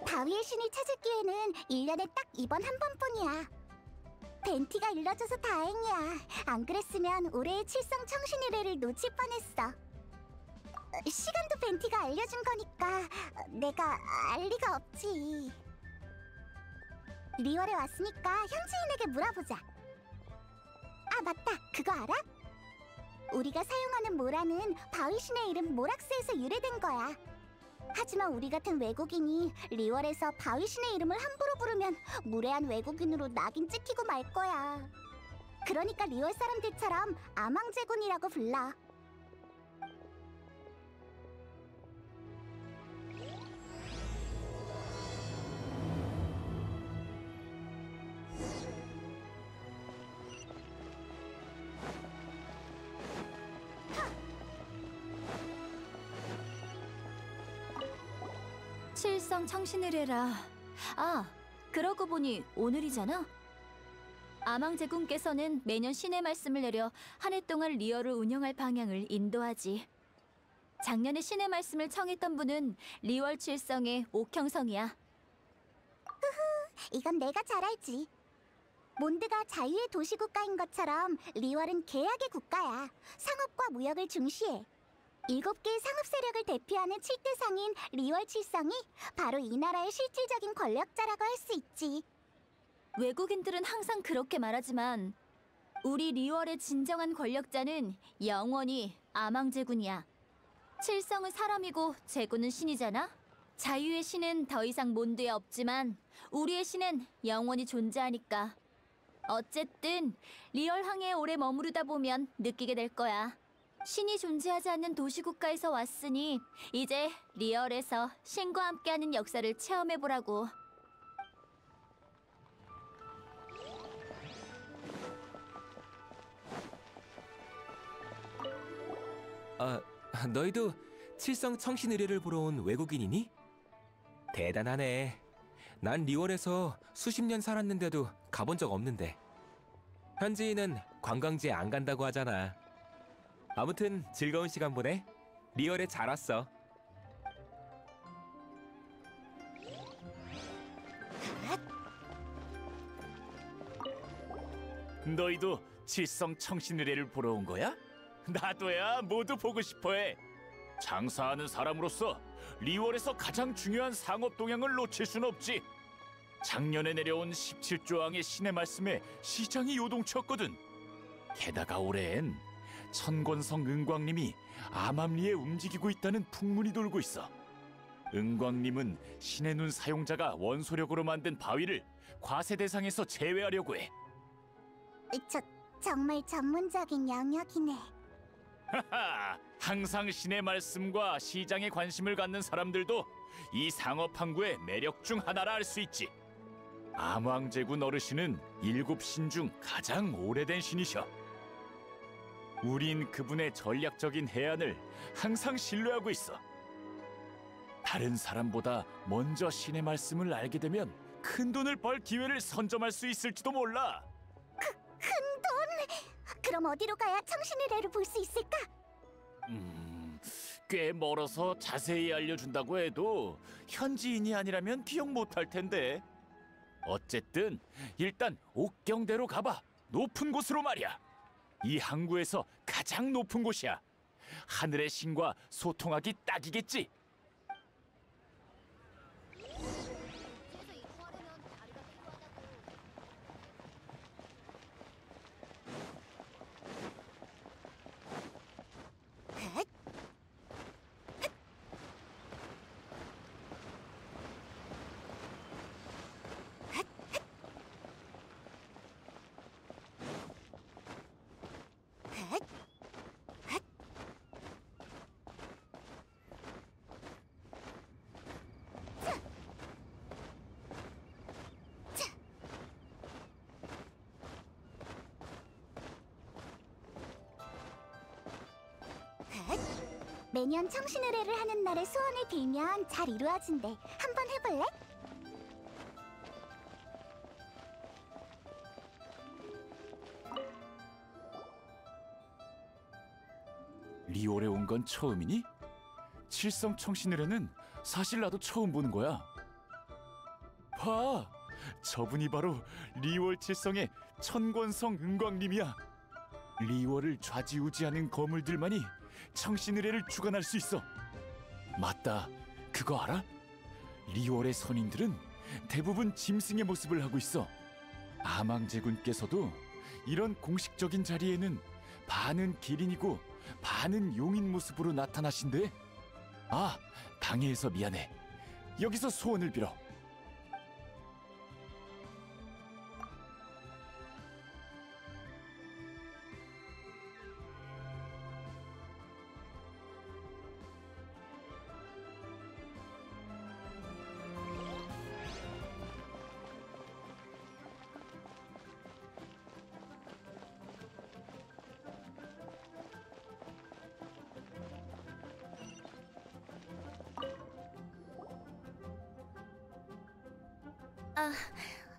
바위의 신을 찾을 기회는 1년에 딱 이번 한 번뿐이야. 벤티가 일러줘서 다행이야. 안 그랬으면 올해의 칠성 청신 의뢰를 놓칠 뻔했어. 시간도 벤티가 알려준 거니까 내가 알 리가 없지. 리월에 왔으니까 현지인에게 물어보자. 아, 맞다. 그거 알아? 우리가 사용하는 모라는 바위신의 이름 모락스에서 유래된 거야. 하지만 우리 같은 외국인이 리월에서 바위신의 이름을 함부로 부르면 무례한 외국인으로 낙인 찍히고 말 거야. 그러니까 리월 사람들처럼 아망제군이라고 불러. 칠성 청신의뢰라. 아, 그러고 보니 오늘이잖아? 아망제군께서는 매년 신의 말씀을 내려 한 해 동안 리얼을 운영할 방향을 인도하지. 작년에 신의 말씀을 청했던 분은 리월 칠성의 옥형성이야. 이건 내가 잘 알지. 몬드가 자유의 도시국가인 것처럼 리월은 계약의 국가야. 상업과 무역을 중시해. 7개의 상업 세력을 대표하는 7대 상인 리월 칠성이 바로 이 나라의 실질적인 권력자라고 할 수 있지. 외국인들은 항상 그렇게 말하지만 우리 리월의 진정한 권력자는 영원히 아망제군이야. 칠성은 사람이고 제군은 신이잖아? 자유의 신은 더 이상 몬드에 없지만 우리의 신은 영원히 존재하니까. 어쨌든 리얼 항해에 오래 머무르다 보면 느끼게 될 거야. 신이 존재하지 않는 도시국가에서 왔으니 이제 리얼에서 신과 함께하는 역사를 체험해보라고. 너희도 칠성 청신 의뢰를 보러 온 외국인이니? 대단하네. 난 리월에서 수십 년 살았는데도 가본 적 없는데. 현지인은 관광지에 안 간다고 하잖아. 아무튼 즐거운 시간 보내. 리월에 잘 왔어. 너희도 칠성 청신 의뢰를 보러 온 거야? 나도야. 모두 보고 싶어해. 장사하는 사람으로서 리월에서 가장 중요한 상업 동향을 놓칠 순 없지. 작년에 내려온 17조왕의 신의 말씀에 시장이 요동쳤거든. 게다가 올해엔 천권성 은광님이 암암리에 움직이고 있다는 풍문이 돌고 있어. 은광님은 신의 눈 사용자가 원소력으로 만든 바위를 과세 대상에서 제외하려고 해. 정말 전문적인 영역이네. 하하! 항상 신의 말씀과 시장에 관심을 갖는 사람들도 이 상업 항구의 매력 중 하나라 알 수 있지. 암왕제군 어르신은 7신 중 가장 오래된 신이셔. 우린 그분의 전략적인 해안을 항상 신뢰하고 있어. 다른 사람보다 먼저 신의 말씀을 알게 되면 큰 돈을 벌 기회를 선점할 수 있을지도 몰라. 큰 돈? 그럼 어디로 가야 청신의뢰를 볼 수 있을까? 꽤 멀어서 자세히 알려준다고 해도 현지인이 아니라면 기억 못할 텐데. 어쨌든 일단 옥경대로 가봐. 높은 곳으로 말이야. 이 항구에서 가장 높은 곳이야. 하늘의 신과 소통하기 딱이겠지. 매년 청신의례를 하는 날에 소원을 빌면 잘 이루어진대. 한번 해볼래? 리월에 온 건 처음이니? 칠성 청신의례는 사실 나도 처음 보는 거야. 봐! 저분이 바로 리월 칠성의 천권성 은광님이야. 리월을 좌지우지하는 거물들만이 청신의례를 주관할 수 있어. 맞다. 그거 알아? 리월의 선인들은 대부분 짐승의 모습을 하고 있어. 아망제군께서도 이런 공식적인 자리에는 반은 기린이고 반은 용인 모습으로 나타나신대. 아, 방해해서 미안해. 여기서 소원을 빌어.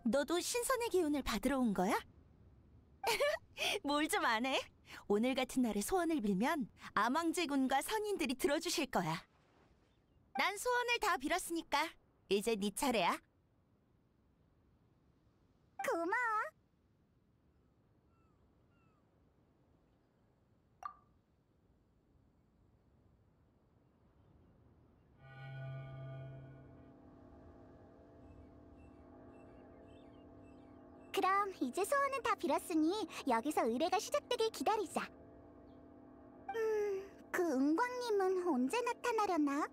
너도 신선의 기운을 받으러 온 거야? 뭘 좀 안 해? 오늘 같은 날에 소원을 빌면 아망제군과 선인들이 들어주실 거야. 난 소원을 다 빌었으니까 이제 네 차례야. 고마워. 그럼 이제 소원은 다 빌었으니 여기서 의례가 시작되길 기다리자. 그 은광님은 언제 나타나려나?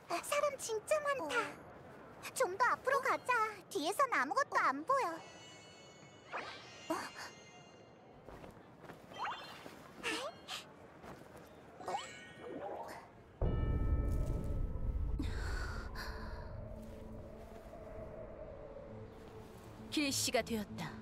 우와, 사람 진짜 많다. 좀 더 앞으로 가자. 뒤에선 아무것도 안 보여. 길시가 되었다.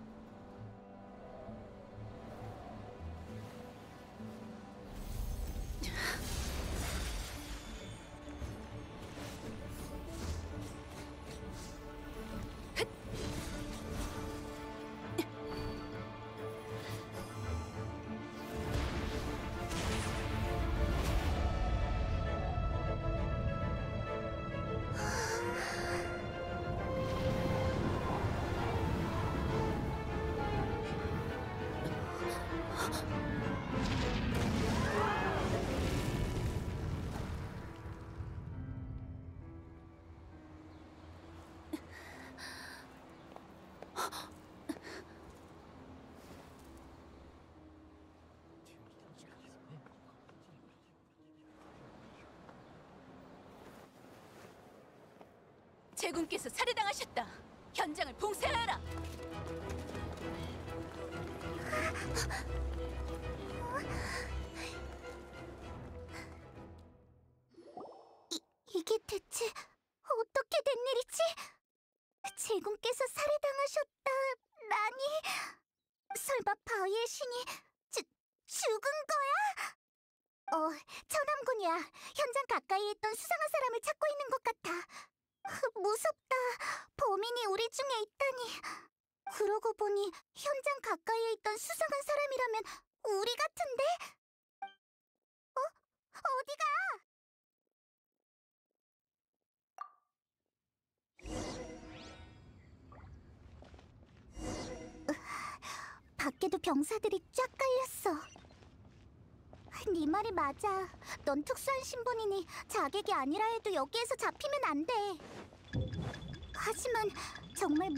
제군께서 살해당하셨다. 현장을 봉쇄하라. 이게 대체 어떻게 된 일이지? 제군께서 살해당하셨다라니? 설마 바위의 신이 죽은 거야? 천암군이야. 현장 가까이에 있던 수상한 사람을 찾고 있는 것 같아. 무섭다. 범인이 우리 중에 있다니. 그러고 보니 현장 가까이에 있던 수상한 사람이라면 우리 같은데? 어디가? 밖에도 병사들이 쫙 깔렸어. 네 말이 맞아. 넌 특수한 신분이니 자객이 아니라 해도 여기에서 잡히면 안 돼. 하지만 정말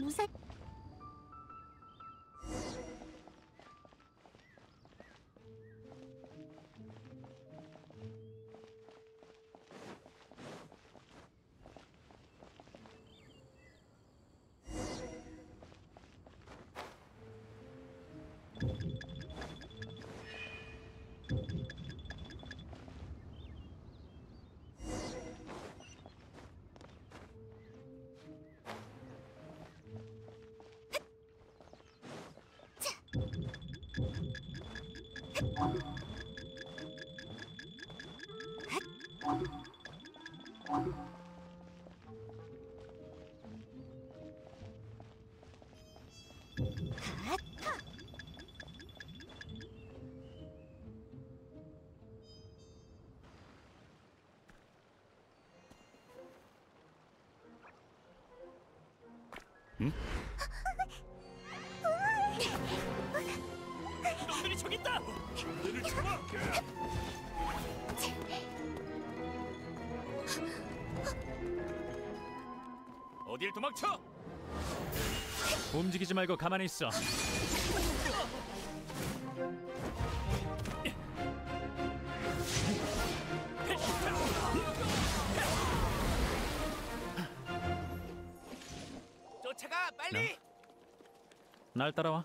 놈들이 저기 있다! 놈들을 잡아! 어딜 도망쳐! 움직이지 말고 가만히 있어. 쫓아가 빨리! 날 따라와.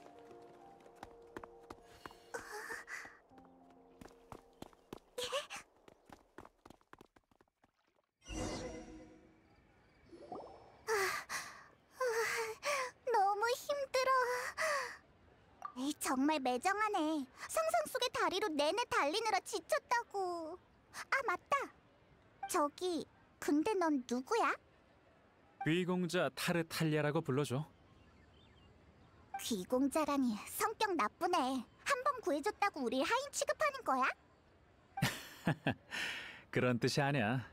너무 힘들어. 에이, 정말 매정하네. 상상 속의 다리로 내내 달리느라 지쳤다고. 아, 맞다. 저기, 근데 넌 누구야? 귀공자 타르탈리아라고 불러줘. 귀공자라니 성격 나쁘네. 한 번 구해줬다고 우릴 하인 취급하는 거야? 그런 뜻이 아니야.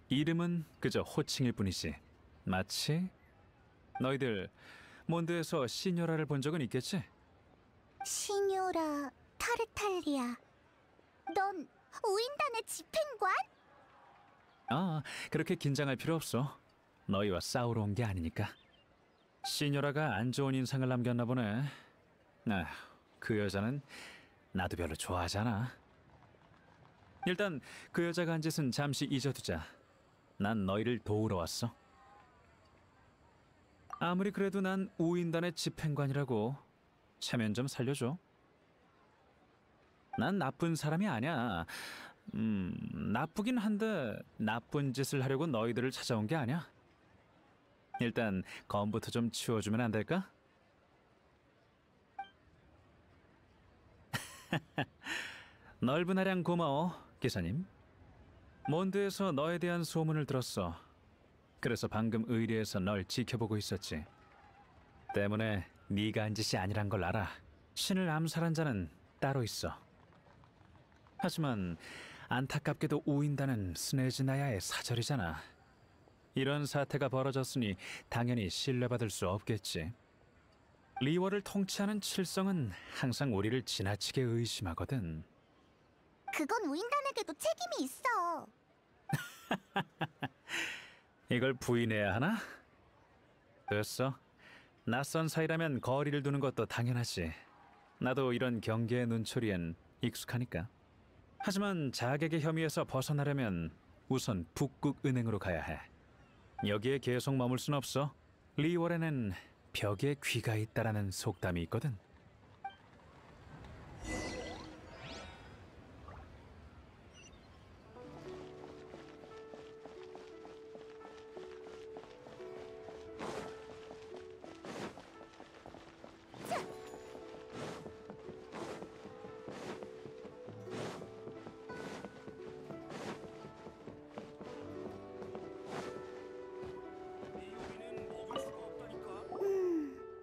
이름은 그저 호칭일 뿐이지. 마치 너희들 몬드에서 시녀라를 본 적은 있겠지? 시뇨라 타르탈리아. 넌 우인단의 집행관? 아, 그렇게 긴장할 필요 없어. 너희와 싸우러 온 게 아니니까. 시녀라가 안 좋은 인상을 남겼나 보네. 아, 그 여자는 나도 별로 좋아하잖아. 일단 그 여자가 한 짓은 잠시 잊어두자. 난 너희를 도우러 왔어. 아무리 그래도 난 우인단의 집행관이라고. 체면 좀 살려줘. 난 나쁜 사람이 아니야. 나쁘긴 한데 나쁜 짓을 하려고 너희들을 찾아온 게 아니야. 일단 검부터 좀 치워주면 안 될까? 넓은 아량 고마워, 기사님. 몬드에서 너에 대한 소문을 들었어. 그래서 방금 의뢰해서 널 지켜보고 있었지. 때문에 네가 한 짓이 아니란 걸 알아. 신을 암살한 자는 따로 있어. 하지만 안타깝게도 우인단은 스네즈나야의 사절이잖아. 이런 사태가 벌어졌으니 당연히 신뢰받을 수 없겠지. 리워를 통치하는 칠성은 항상 우리를 지나치게 의심하거든. 그건 우인단에게도 책임이 있어. 이걸 부인해야 하나? 됐어. 낯선 사이라면 거리를 두는 것도 당연하지. 나도 이런 경계의 눈초리엔 익숙하니까. 하지만 자객의 혐의에서 벗어나려면 우선 북극은행으로 가야 해. 여기에 계속 머물 순 없어. 리월에는 벽에 귀가 있다라는 속담이 있거든.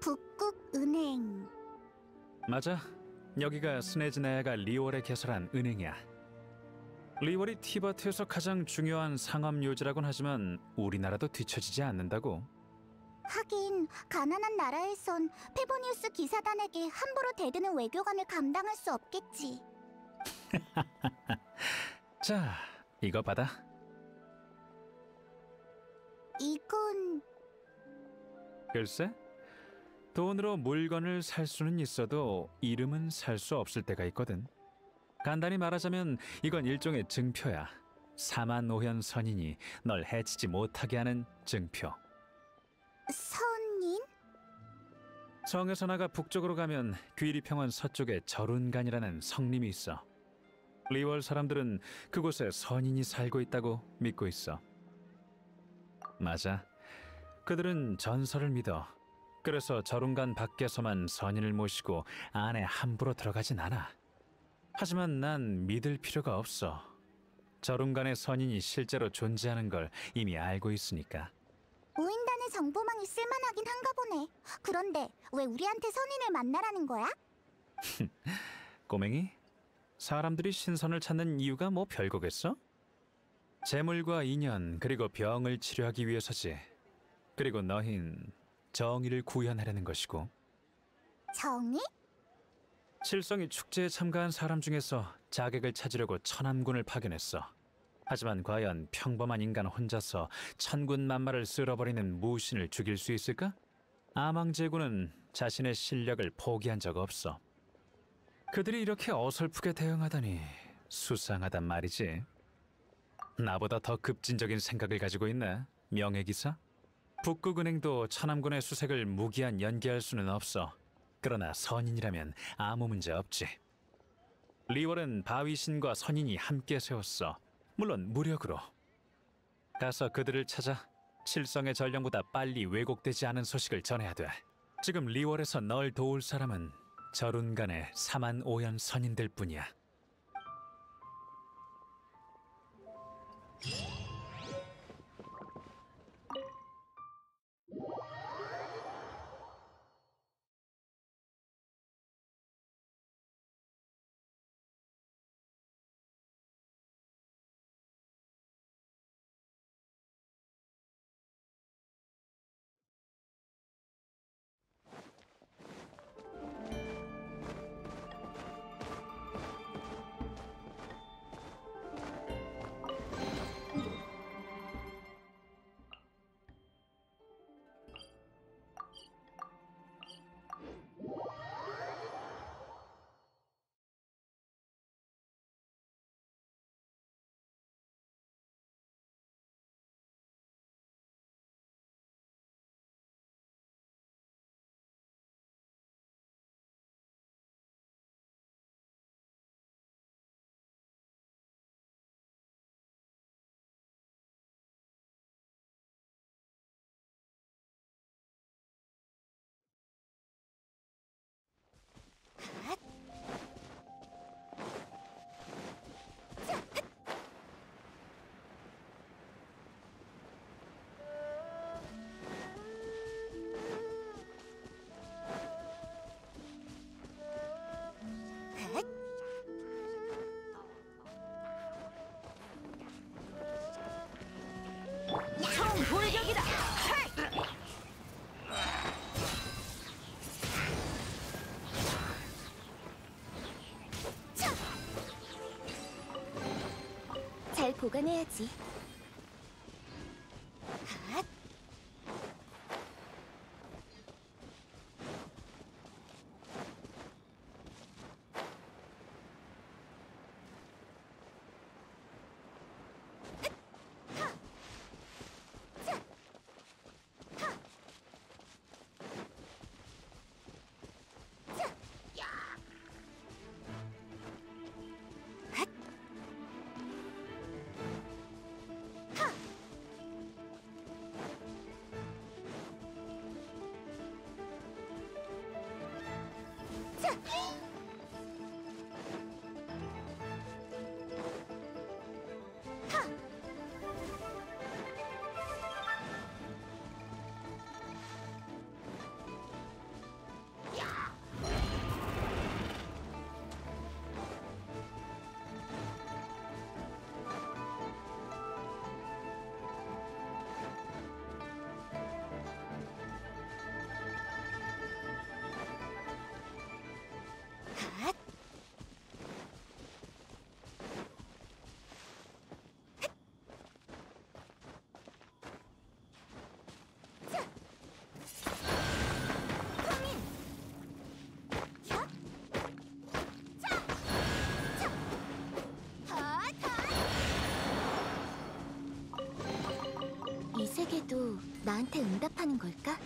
북극은행. 맞아. 여기가 스네즈나야가 리월에 개설한 은행이야. 리월이 티바트에서 가장 중요한 상업 요지라곤 하지만 우리나라도 뒤처지지 않는다고. 하긴 가난한 나라에선 페보니우스 기사단에게 함부로 대드는 외교관을 감당할 수 없겠지. 자, 이거 받아. 이건 글쎄, 돈으로 물건을 살 수는 있어도 이름은 살 수 없을 때가 있거든. 간단히 말하자면 이건 일종의 증표야. 사만오현 선인이 널 해치지 못하게 하는 증표. 선인? 성에서 나가 북쪽으로 가면 귀리평원 서쪽에 절운간이라는 성림이 있어. 리월 사람들은 그곳에 선인이 살고 있다고 믿고 있어. 맞아. 그들은 전설을 믿어. 그래서 절운간 밖에서만 선인을 모시고 안에 함부로 들어가진 않아. 하지만 난 믿을 필요가 없어. 저룬간의 선인이 실제로 존재하는 걸 이미 알고 있으니까. 우인단의 정보망이 쓸만하긴 한가 보네. 그런데 왜 우리한테 선인을 만나라는 거야? 꼬맹이? 사람들이 신선을 찾는 이유가 뭐 별거겠어? 재물과 인연 그리고 병을 치료하기 위해서지. 그리고 너흰 정의를 구현하려는 것이고. 정의? 칠성이 축제에 참가한 사람 중에서 자객을 찾으려고 천암군을 파견했어. 하지만 과연 평범한 인간 혼자서 천군 만마를 쓸어버리는 무신을 죽일 수 있을까? 아망제군은 자신의 실력을 포기한 적 없어. 그들이 이렇게 어설프게 대응하다니 수상하단 말이지. 나보다 더 급진적인 생각을 가지고 있네, 명예기사? 북극은행도 천암군의 수색을 무기한 연기할 수는 없어. 그러나 선인이라면 아무 문제 없지. 리월은 바위신과 선인이 함께 세웠어. 물론 무력으로. 가서 그들을 찾아 칠성의 전령보다 빨리 왜곡되지 않은 소식을 전해야 돼. 지금 리월에서 널 도울 사람은 저룬간의 사만오연 선인들 뿐이야. 총불격이다. 잘 보관해야지. 이 세계도 나한테 응답하는 걸까?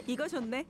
이거 좋네.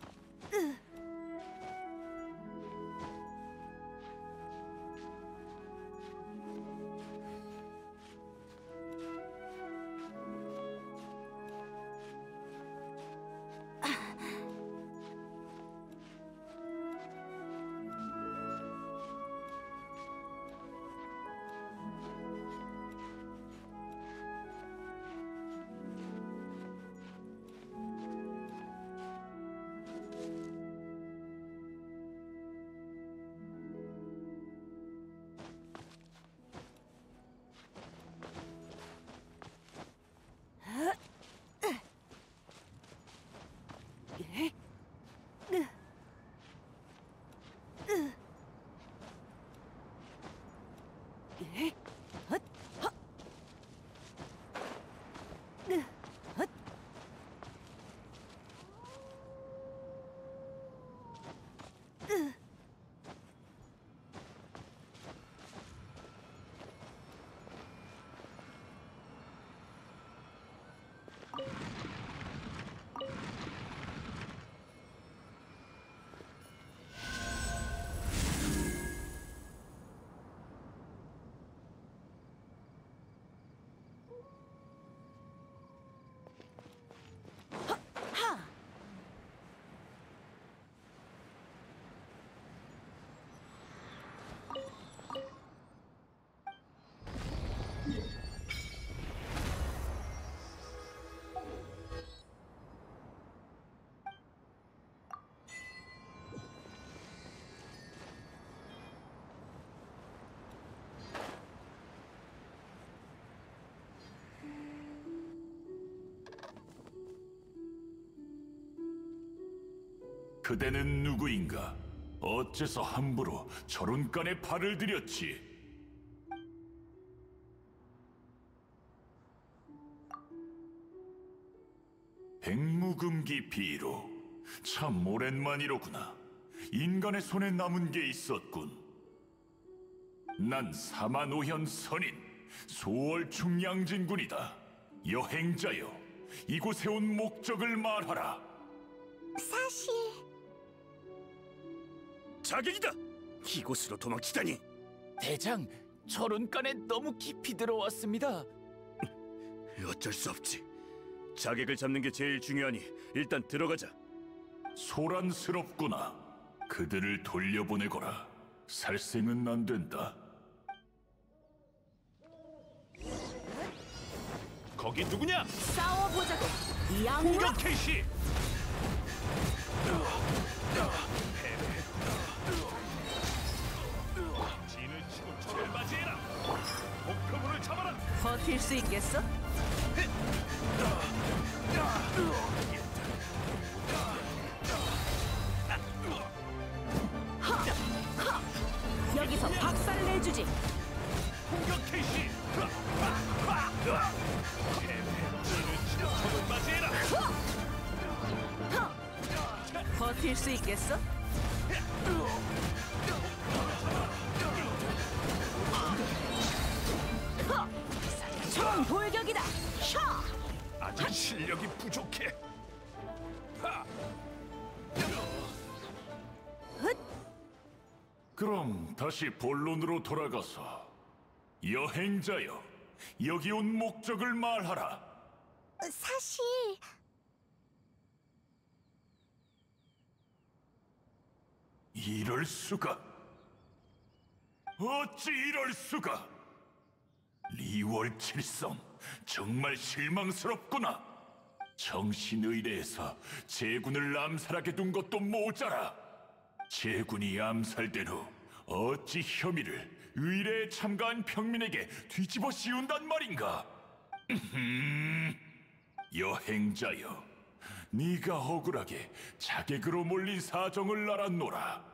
그대는 누구인가? 어째서 함부로 저론간에 발을 들였지? 백무금기 비로 참 오랜만이로구나. 인간의 손에 남은 게 있었군. 난 사만오현 선인 소월충양진군이다. 여행자여, 이곳에 온 목적을 말하라. 사실 자객이다! 이곳으로 도망치다니! 대장, 저론간에 너무 깊이 들어왔습니다. 어쩔 수 없지. 자객을 잡는 게 제일 중요하니 일단 들어가자. 소란스럽구나. 그들을 돌려보내거라. 살생은 안 된다. 거기 누구냐? 싸워보자고. 공격 캐시! 진을 치고 적을 맞이해라. 목표물을 잡아라. 버틸 수 있겠어? 여기서 박살을 내주지. 공격 캐시! 진을 치고 적을 맞이해라. 버틸 수 있겠어? 총 돌격이다. 아직 실력이 부족해. 그럼 다시 본론으로 돌아가서 여행자여, 여기 온 목적을 말하라. 사실 이럴 수가. 어찌 이럴 수가. 리월 칠성, 정말 실망스럽구나. 정신의례에서 제군을 암살하게 둔 것도 모자라. 제군이 암살된 후 어찌 혐의를 의례에 참가한 평민에게 뒤집어 씌운단 말인가? 여행자여, 네가 억울하게 자객으로 몰린 사정을 알았노라.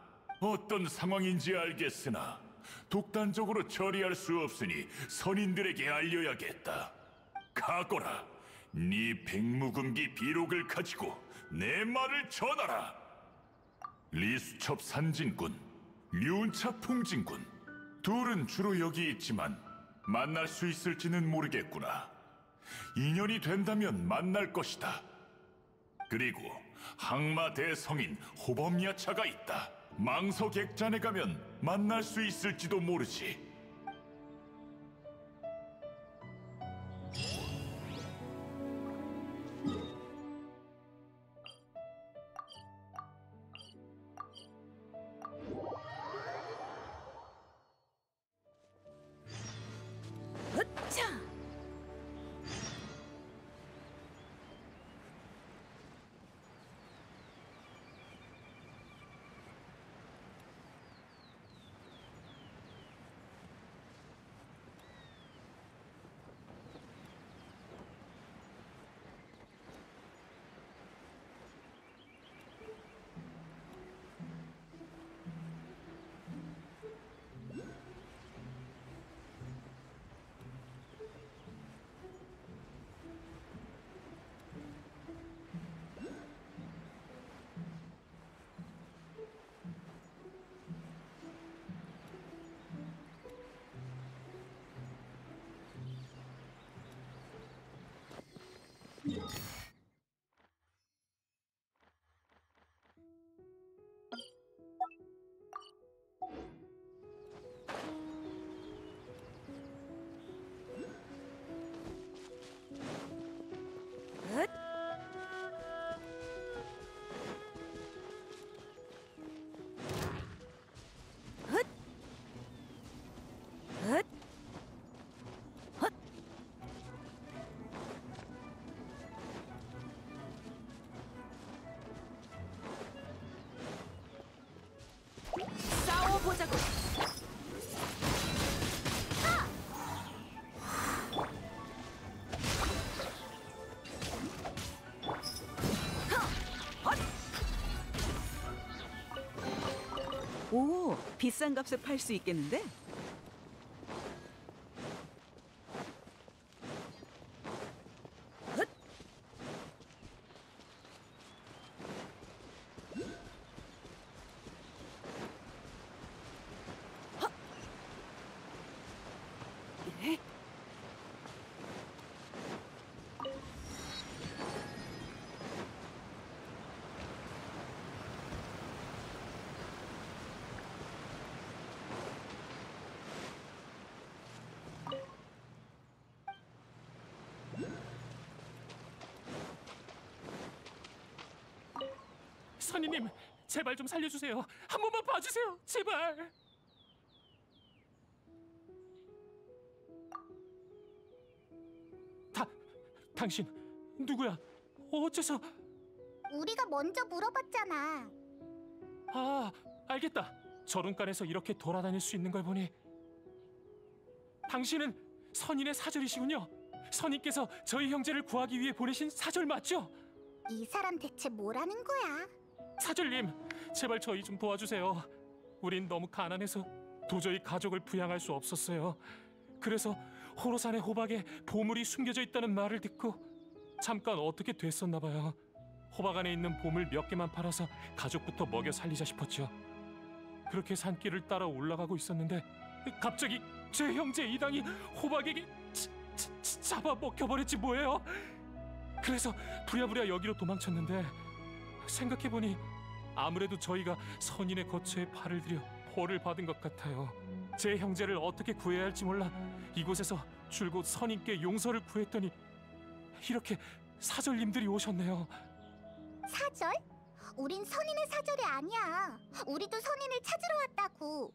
어떤 상황인지 알겠으나 독단적으로 처리할 수 없으니 선인들에게 알려야겠다. 가거라. 네 백무금기 비록을 가지고 내 말을 전하라. 리수첩 산진군, 류운차 풍진군, 둘은 주로 여기 있지만 만날 수 있을지는 모르겠구나. 인연이 된다면 만날 것이다. 그리고 항마 대성인 호범야차가 있다. 망서객잔에 가면 만날 수 있을지도 모르지. 으차! 싸워보자고. 오, 비싼 값에 팔 수 있겠는데? 선희님, 제발 좀 살려주세요. 한 번만 봐주세요, 제발. 당신 누구야? 어째서? 우리가 먼저 물어봤잖아. 아, 알겠다. 저룬간에서 이렇게 돌아다닐 수 있는 걸 보니 당신은 선인의 사절이시군요. 선인께서 저희 형제를 구하기 위해 보내신 사절 맞죠? 이 사람 대체 뭐라는 거야? 사절님, 제발 저희 좀 도와주세요. 우린 너무 가난해서 도저히 가족을 부양할 수 없었어요. 그래서 호로산의 호박에 보물이 숨겨져 있다는 말을 듣고 잠깐 어떻게 됐었나 봐요. 호박 안에 있는 보물 몇 개만 팔아서 가족부터 먹여 살리자 싶었죠. 그렇게 산길을 따라 올라가고 있었는데 갑자기 제 형제 이당이 호박에게 잡아먹혀버렸지 뭐예요. 그래서 부랴부랴 여기로 도망쳤는데 생각해보니 아무래도 저희가 선인의 거처에 팔을 들여 벌을 받은 것 같아요. 제 형제를 어떻게 구해야 할지 몰라 이곳에서 줄곧 선인께 용서를 구했더니 이렇게 사절님들이 오셨네요. 사절? 우린 선인의 사절이 아니야. 우리도 선인을 찾으러 왔다고.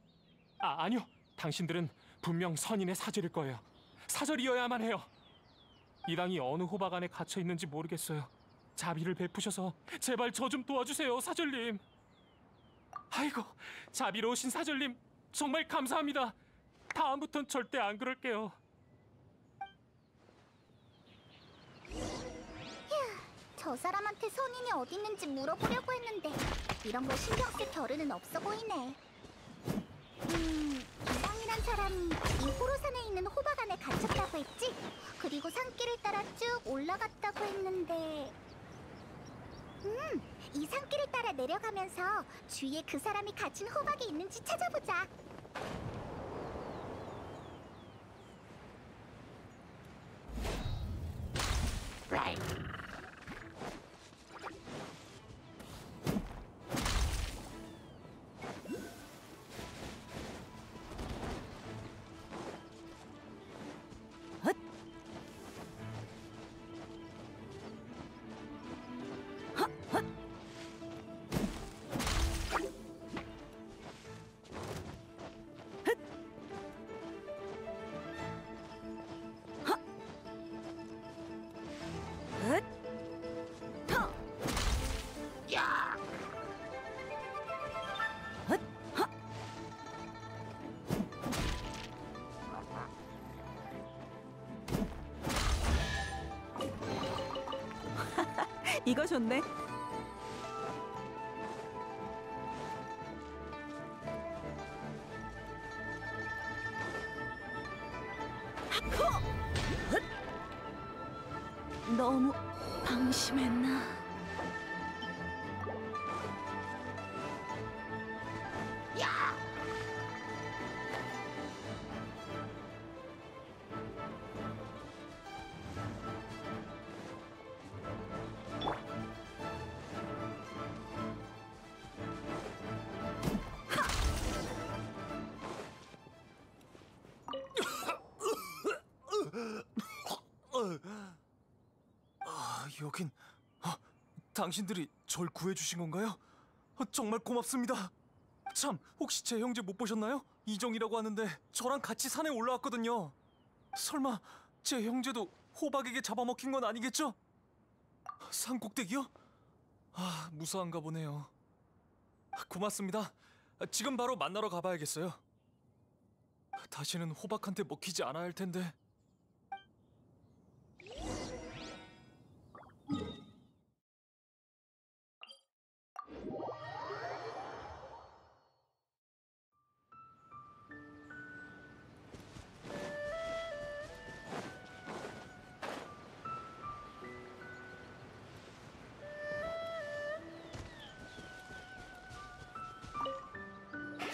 아니요. 당신들은 분명 선인의 사절일 거예요. 사절이어야만 해요. 이당이 어느 호박 안에 갇혀 있는지 모르겠어요. 자비를 베푸셔서 제발 저 좀 도와주세요, 사절님. 아이고, 자비로우신 사절님 정말 감사합니다. 다음부턴 절대 안 그럴게요. 저 사람한테 선인이 어디 있는지 물어보려고 했는데 이런 거 신경 쓸 겨를은 없어 보이네. 이상이란 사람이 이 호로산에 있는 호박 안에 갇혔다고 했지? 그리고 산길을 따라 쭉 올라갔다고 했는데 이 산길을 따라 내려가면서 주위에 그 사람이 갇힌 호박이 있는지 찾아보자. 이거 좋네. 너무 방심했나? 여긴 당신들이 절 구해주신 건가요? 정말 고맙습니다. 참, 혹시 제 형제 못 보셨나요? 이정이라고 하는데 저랑 같이 산에 올라왔거든요. 설마 제 형제도 호박에게 잡아먹힌 건 아니겠죠? 산 꼭대기요? 무사한가 보네요. 고맙습니다. 지금 바로 만나러 가봐야겠어요. 다시는 호박한테 먹히지 않아야 할 텐데.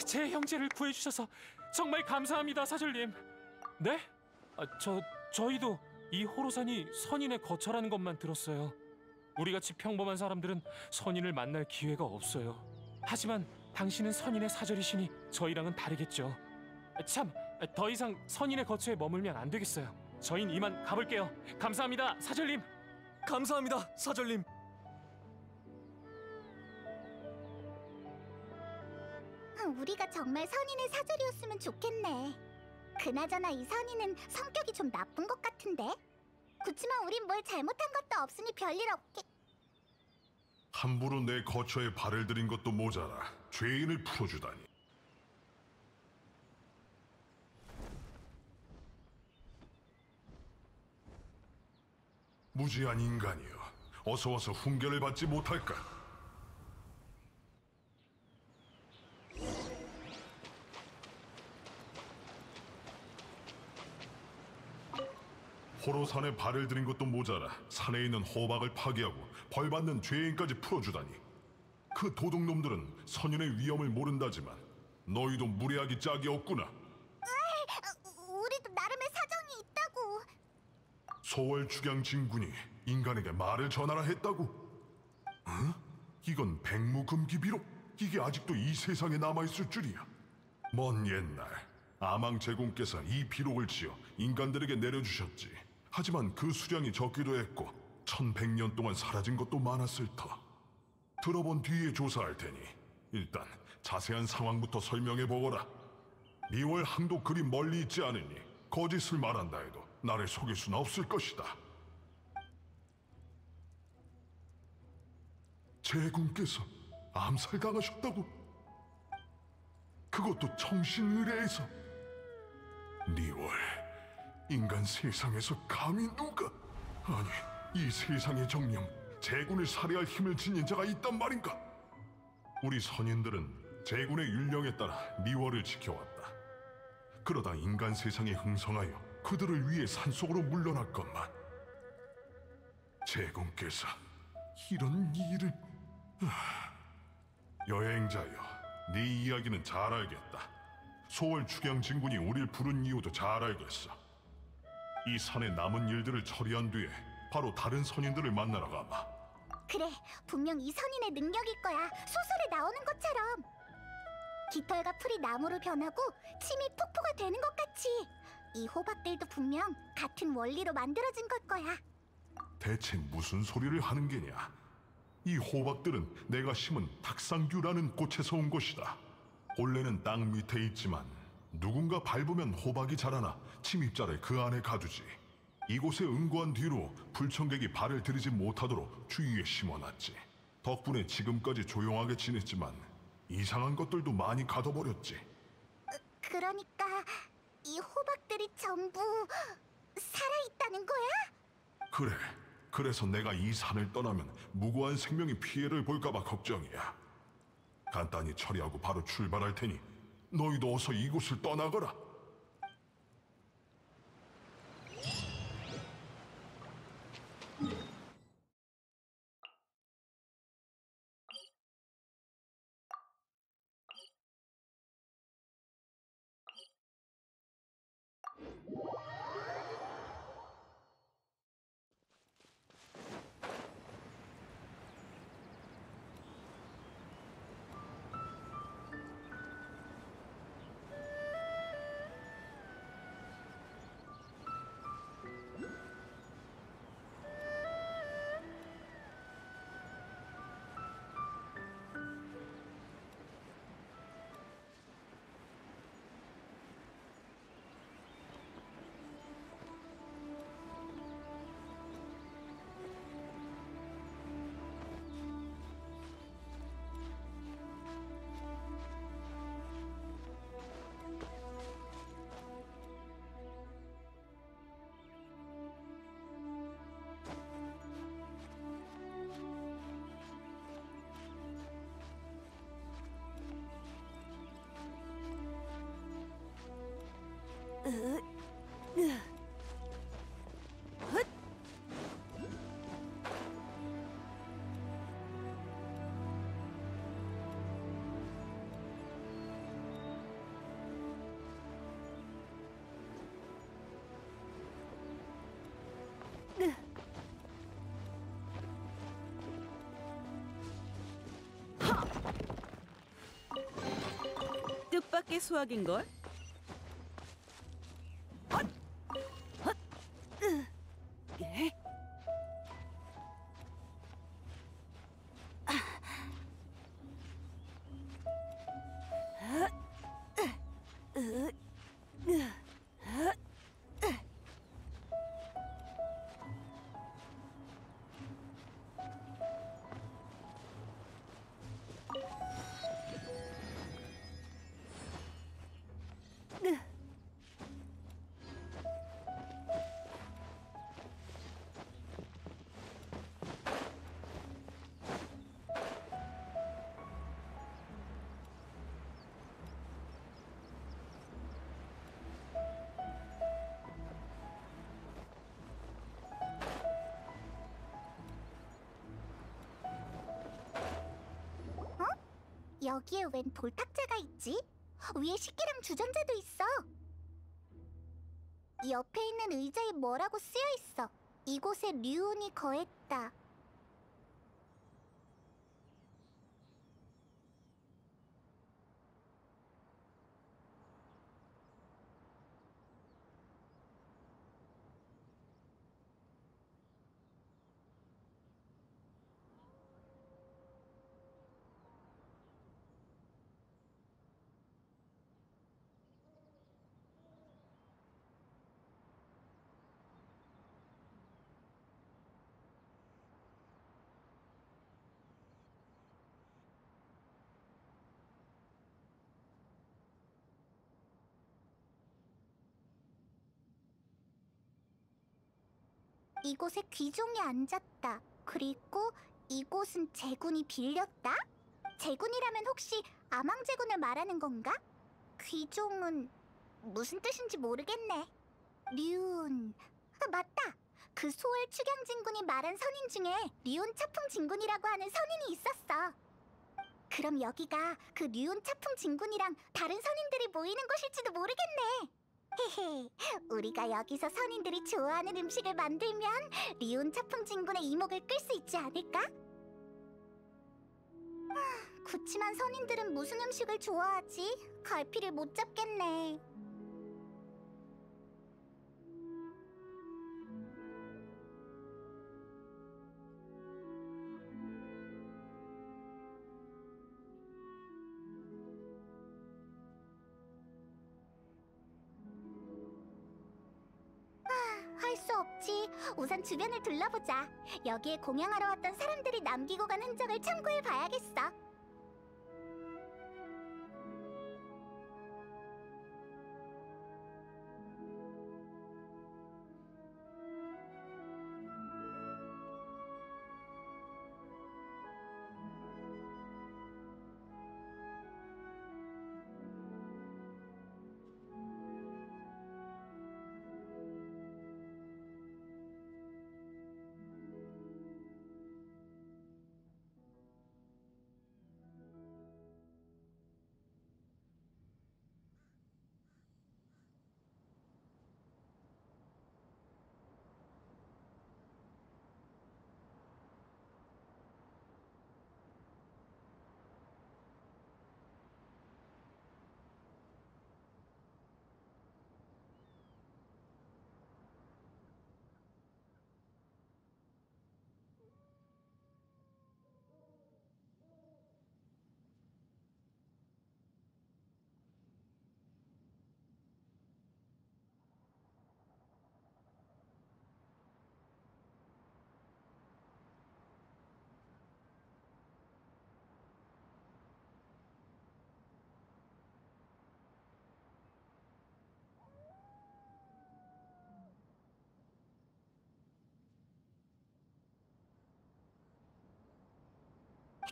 제 형제를 구해주셔서 정말 감사합니다, 사절님. 네? 저희도 이 호로산이 선인의 거처라는 것만 들었어요. 우리같이 평범한 사람들은 선인을 만날 기회가 없어요. 하지만 당신은 선인의 사절이시니 저희랑은 다르겠죠. 참, 더 이상 선인의 거처에 머물면 안 되겠어요. 저흰 이만 가볼게요. 감사합니다, 사절님. 감사합니다, 사절님. 우리가 정말 선인의 사절이었으면 좋겠네. 그나저나 이 선인은 성격이 좀 나쁜 것 같은데? 그치만 우린 뭘 잘못한 것도 없으니 별일 없게. 함부로 내 거처에 발을 들인 것도 모자라 죄인을 풀어주다니. 무지한 인간이여, 어서 와서 훈계를 받지 못할까? 호로산에 발을 들인 것도 모자라 산에 있는 호박을 파괴하고 벌받는 죄인까지 풀어주다니. 그 도둑놈들은 선인의 위험을 모른다지만 너희도 무례하기 짝이 없구나. 우리도 나름의 사정이 있다고. 소월 축양 진군이 인간에게 말을 전하라 했다고? 응? 이건 백무금기비록? 이게 아직도 이 세상에 남아있을 줄이야. 먼 옛날 아망 제공께서 이 비록을 지어 인간들에게 내려주셨지. 하지만 그 수량이 적기도 했고 1100년 동안 사라진 것도 많았을 터. 들어본 뒤에 조사할 테니 일단 자세한 상황부터 설명해 보거라. 리월 항도 그리 멀리 있지 않으니 거짓을 말한다 해도 나를 속일 수는 없을 것이다. 제군께서 암살당하셨다고? 그것도 청신의뢰에서? 리월, 인간 세상에서 감히 누가? 아니, 이 세상의 정령, 제군을 살해할 힘을 지닌 자가 있단 말인가? 우리 선인들은 제군의 율령에 따라 리월을 지켜왔다. 그러다 인간 세상에 흥성하여 그들을 위해 산속으로 물러났건만 제군께서 이런 일을... 여행자여, 네 이야기는 잘 알겠다. 소월 축양 진군이 우릴 부른 이유도 잘 알겠어. 이 산의 남은 일들을 처리한 뒤에 바로 다른 선인들을 만나러 가마. 그래, 분명 이 선인의 능력일 거야. 소설에 나오는 것처럼. 깃털과 풀이 나무로 변하고 침이 폭포가 되는 것 같이. 이 호박들도 분명 같은 원리로 만들어진 걸 거야. 대체 무슨 소리를 하는 게냐? 이 호박들은 내가 심은 탁상규라는 꽃에서 온 것이다. 본래는 땅 밑에 있지만 누군가 밟으면 호박이 자라나 침입자를 그 안에 가두지. 이곳에 응고한 뒤로 불청객이 발을 들이지 못하도록 주위에 심어놨지. 덕분에 지금까지 조용하게 지냈지만 이상한 것들도 많이 가둬버렸지. 그러니까 이 호박들이 전부 살아있다는 거야? 그래, 그래서 내가 이 산을 떠나면 무고한 생명이 피해를 볼까봐 걱정이야. 간단히 처리하고 바로 출발할 테니 너희도 어서 이곳을 떠나거라. 뜻밖의 수확인걸? 여기에 웬 돌탁자가 있지? 위에 식기랑 주전자도 있어. 옆에 있는 의자에 뭐라고 쓰여 있어. 이곳에 류운이 거했다. 이곳에 귀종이 앉았다. 그리고 이곳은 제군이 빌렸다? 제군이라면 혹시 아망제군을 말하는 건가? 귀종은 무슨 뜻인지 모르겠네. 류운... 아, 맞다! 그 소월 축양진군이 말한 선인 중에 류운 차풍진군이라고 하는 선인이 있었어. 그럼 여기가 그 류운 차풍진군이랑 다른 선인들이 모이는 곳일지도 모르겠네. 헤헤, 우리가 여기서 선인들이 좋아하는 음식을 만들면 리온 차풍진군의 이목을 끌 수 있지 않을까? 그치만 선인들은 무슨 음식을 좋아하지? 갈피를 못 잡겠네. 할 수 없지. 우선 주변을 둘러보자. 여기에 공양하러 왔던 사람들이 남기고 간 흔적을 참고해 봐야겠어.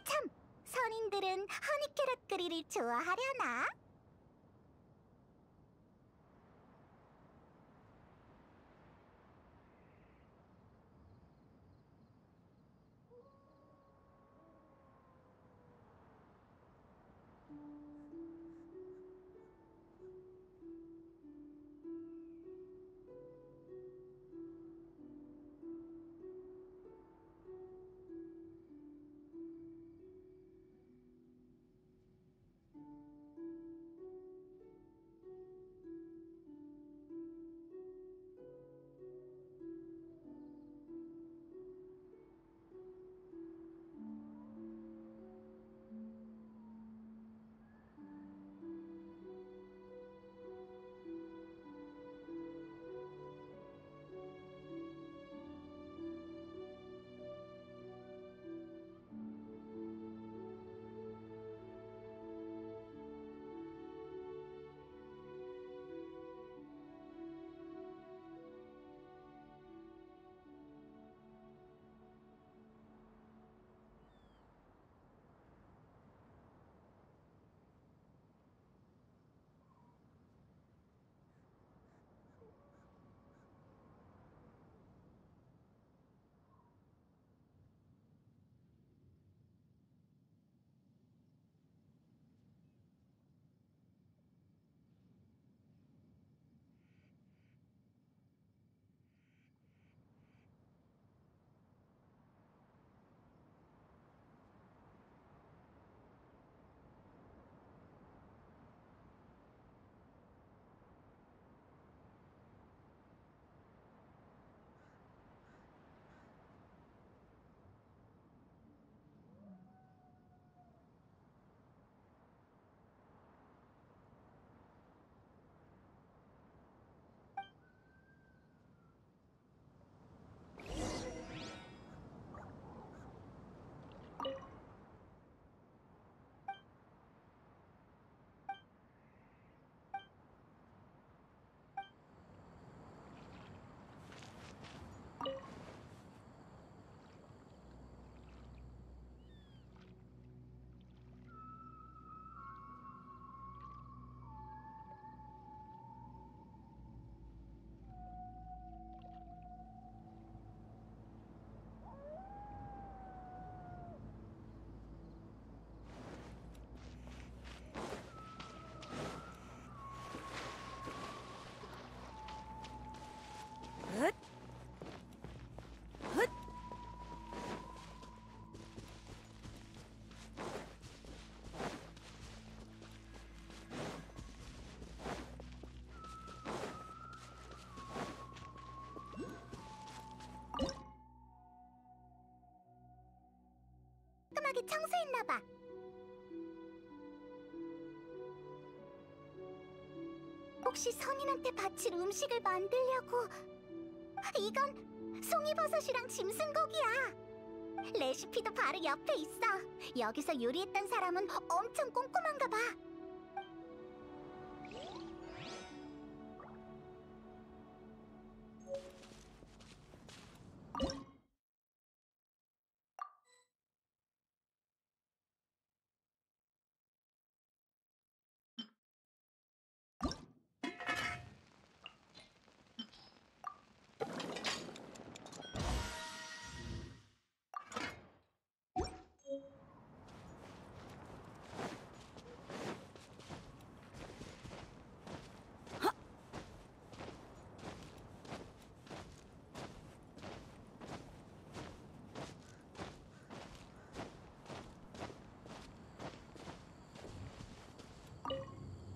참, 선인들은 허니캐럿 그릴을 좋아하려나? 깔끔하게 청소했나봐. 혹시 선인한테 바칠 음식을 만들려고... 이건 송이버섯이랑 짐승고기야. 레시피도 바로 옆에 있어. 여기서 요리했던 사람은 엄청 꼼꼼한가 봐.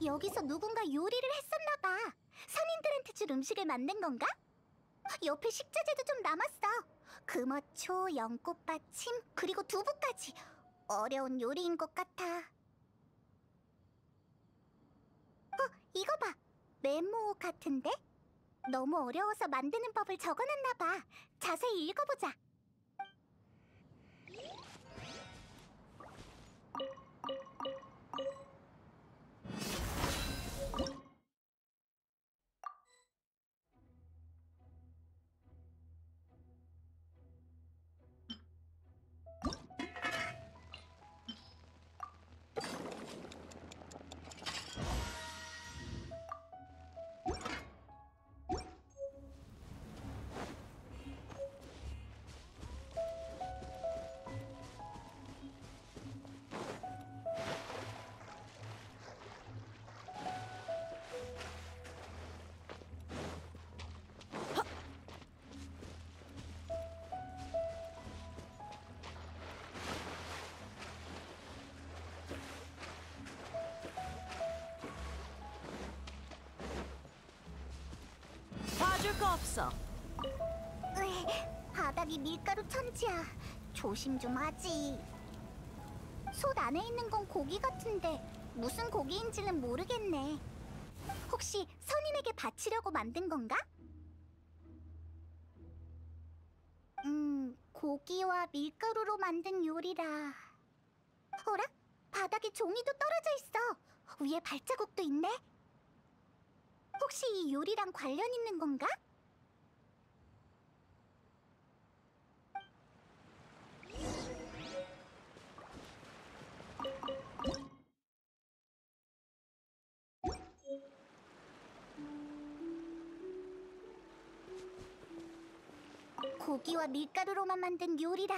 여기서 누군가 요리를 했었나 봐. 선인들한테 줄 음식을 만든 건가? 옆에 식자재도 좀 남았어. 금어초, 연꽃받침, 그리고 두부까지. 어려운 요리인 것 같아. 이거 봐. 메모 같은데? 너무 어려워서 만드는 법을 적어놨나 봐. 자세히 읽어보자. 먹을 거 없어. 바닥이 밀가루 천지야. 조심 좀 하지. 솥 안에 있는 건 고기 같은데 무슨 고기인지는 모르겠네. 혹시 선인에게 바치려고 만든 건가? 고기와 밀가루로 만든 요리라. 어라? 바닥에 종이도 떨어져 있어. 위에 발자국도 있네. 혹시 이 요리랑 관련 있는 건가? 고기와 밀가루로만 만든 요리라.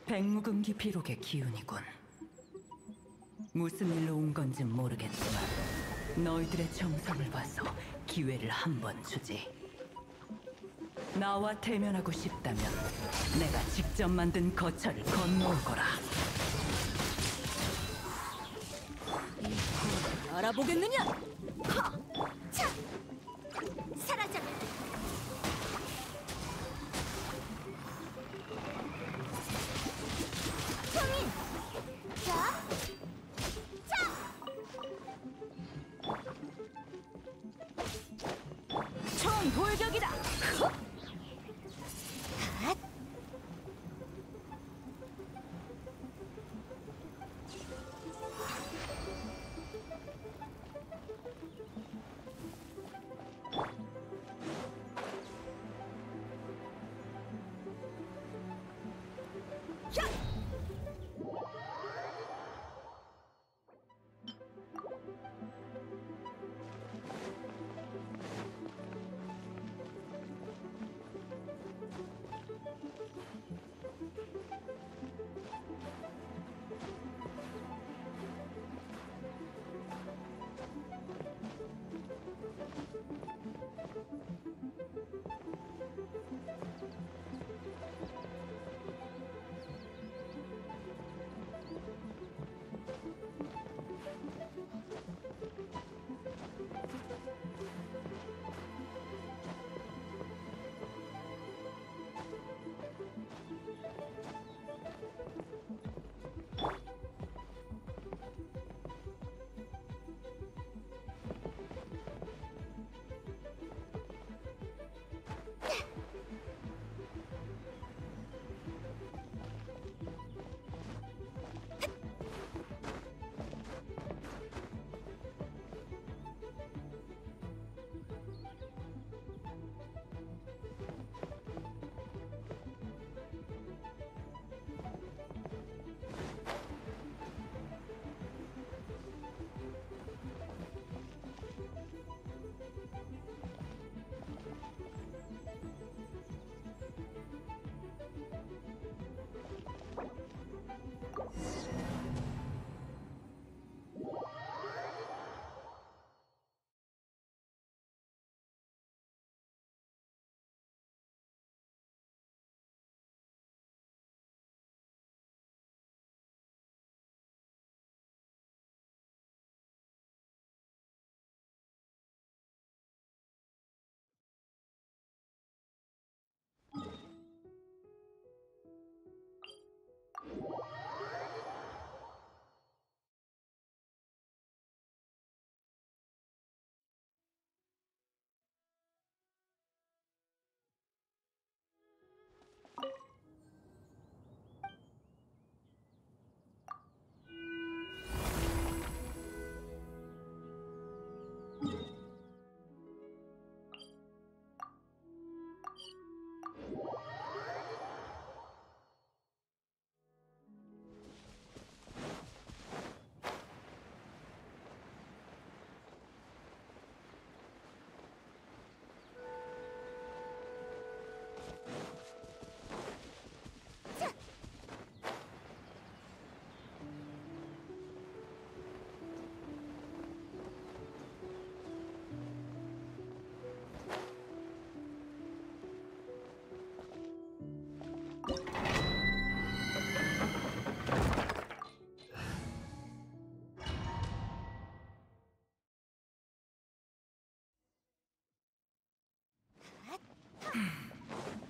백무금기 비록의 기운이군. 무슨 일로 온 건지 모르겠지만 너희들의 정성을 봐서 기회를 한 번 주지. 나와 대면하고 싶다면 내가 직접 만든 거처를 건너올 거라. 알아보겠느냐? 하! 차! 사라져! 성인! 자! 자! 총 돌격이다! 헛! 핫!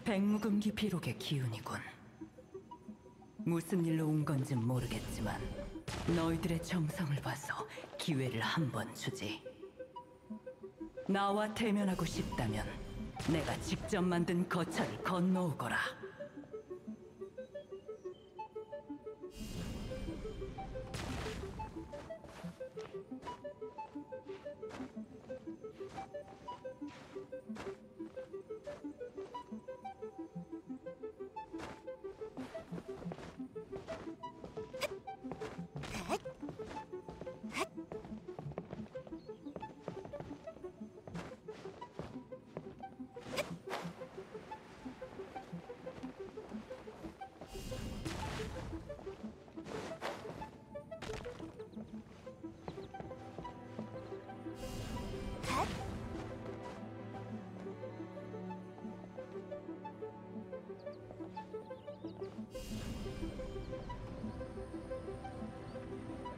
백무금기 비록의 기운이군. 무슨 일로 온 건지 모르겠지만 너희들의 정성을 봐서 기회를 한 번 주지. 나와 대면하고 싶다면 내가 직접 만든 거처를 건너오거라.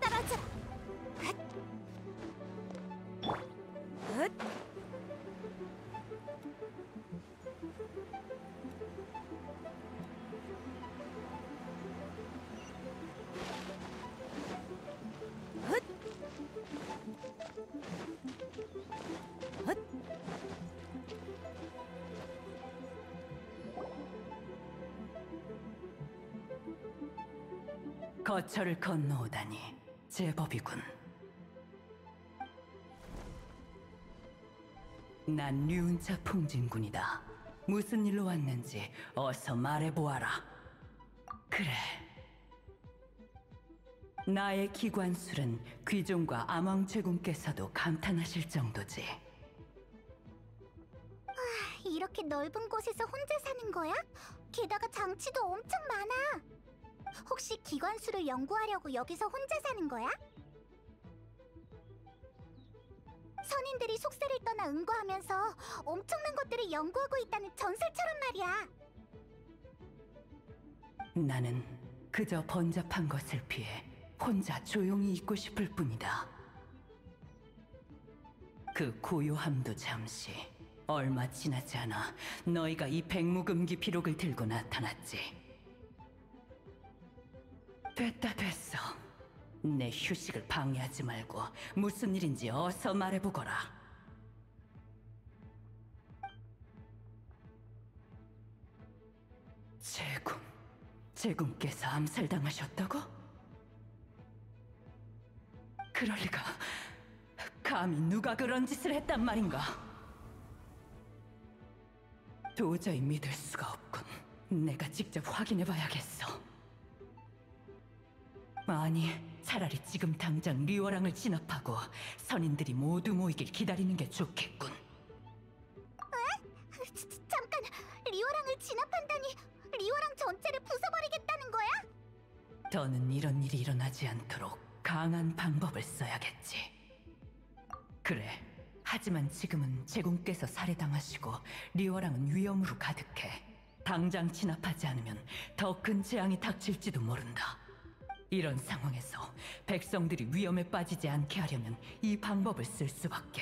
떨어져라. 거처를 건너오다니 제법이군. 난 류은차 풍진군이다. 무슨 일로 왔는지 어서 말해보아라. 그래. 나의 기관술은 귀종과 암왕제군께서도 감탄하실 정도지. 이렇게 넓은 곳에서 혼자 사는 거야? 게다가 장치도 엄청 많아. 혹시 기관수를 연구하려고 여기서 혼자 사는 거야? 선인들이 속세를 떠나 응고하면서 엄청난 것들을 연구하고 있다는 전설처럼 말이야. 나는 그저 번잡한 것을 피해 혼자 조용히 있고 싶을 뿐이다. 그 고요함도 잠시, 얼마 지나지 않아 너희가 이 백무금기 비록을 들고 나타났지. 됐어. 내 휴식을 방해하지 말고 무슨 일인지 어서 말해보거라. 제군께서 암살당하셨다고? 그럴 리가. 감히 누가 그런 짓을 했단 말인가? 도저히 믿을 수가 없군. 내가 직접 확인해봐야겠어. 아니, 차라리 지금 당장 리워랑을 진압하고 선인들이 모두 모이길 기다리는 게 좋겠군. 잠깐, 리워랑을 진압한다니 리워랑 전체를 부숴버리겠다는 거야? 더는 이런 일이 일어나지 않도록 강한 방법을 써야겠지. 그래, 하지만 지금은 제군께서 살해당하시고 리워랑은 위험으로 가득해. 당장 진압하지 않으면 더 큰 재앙이 닥칠지도 모른다. 이런 상황에서 백성들이 위험에 빠지지 않게 하려면 이 방법을 쓸 수밖에.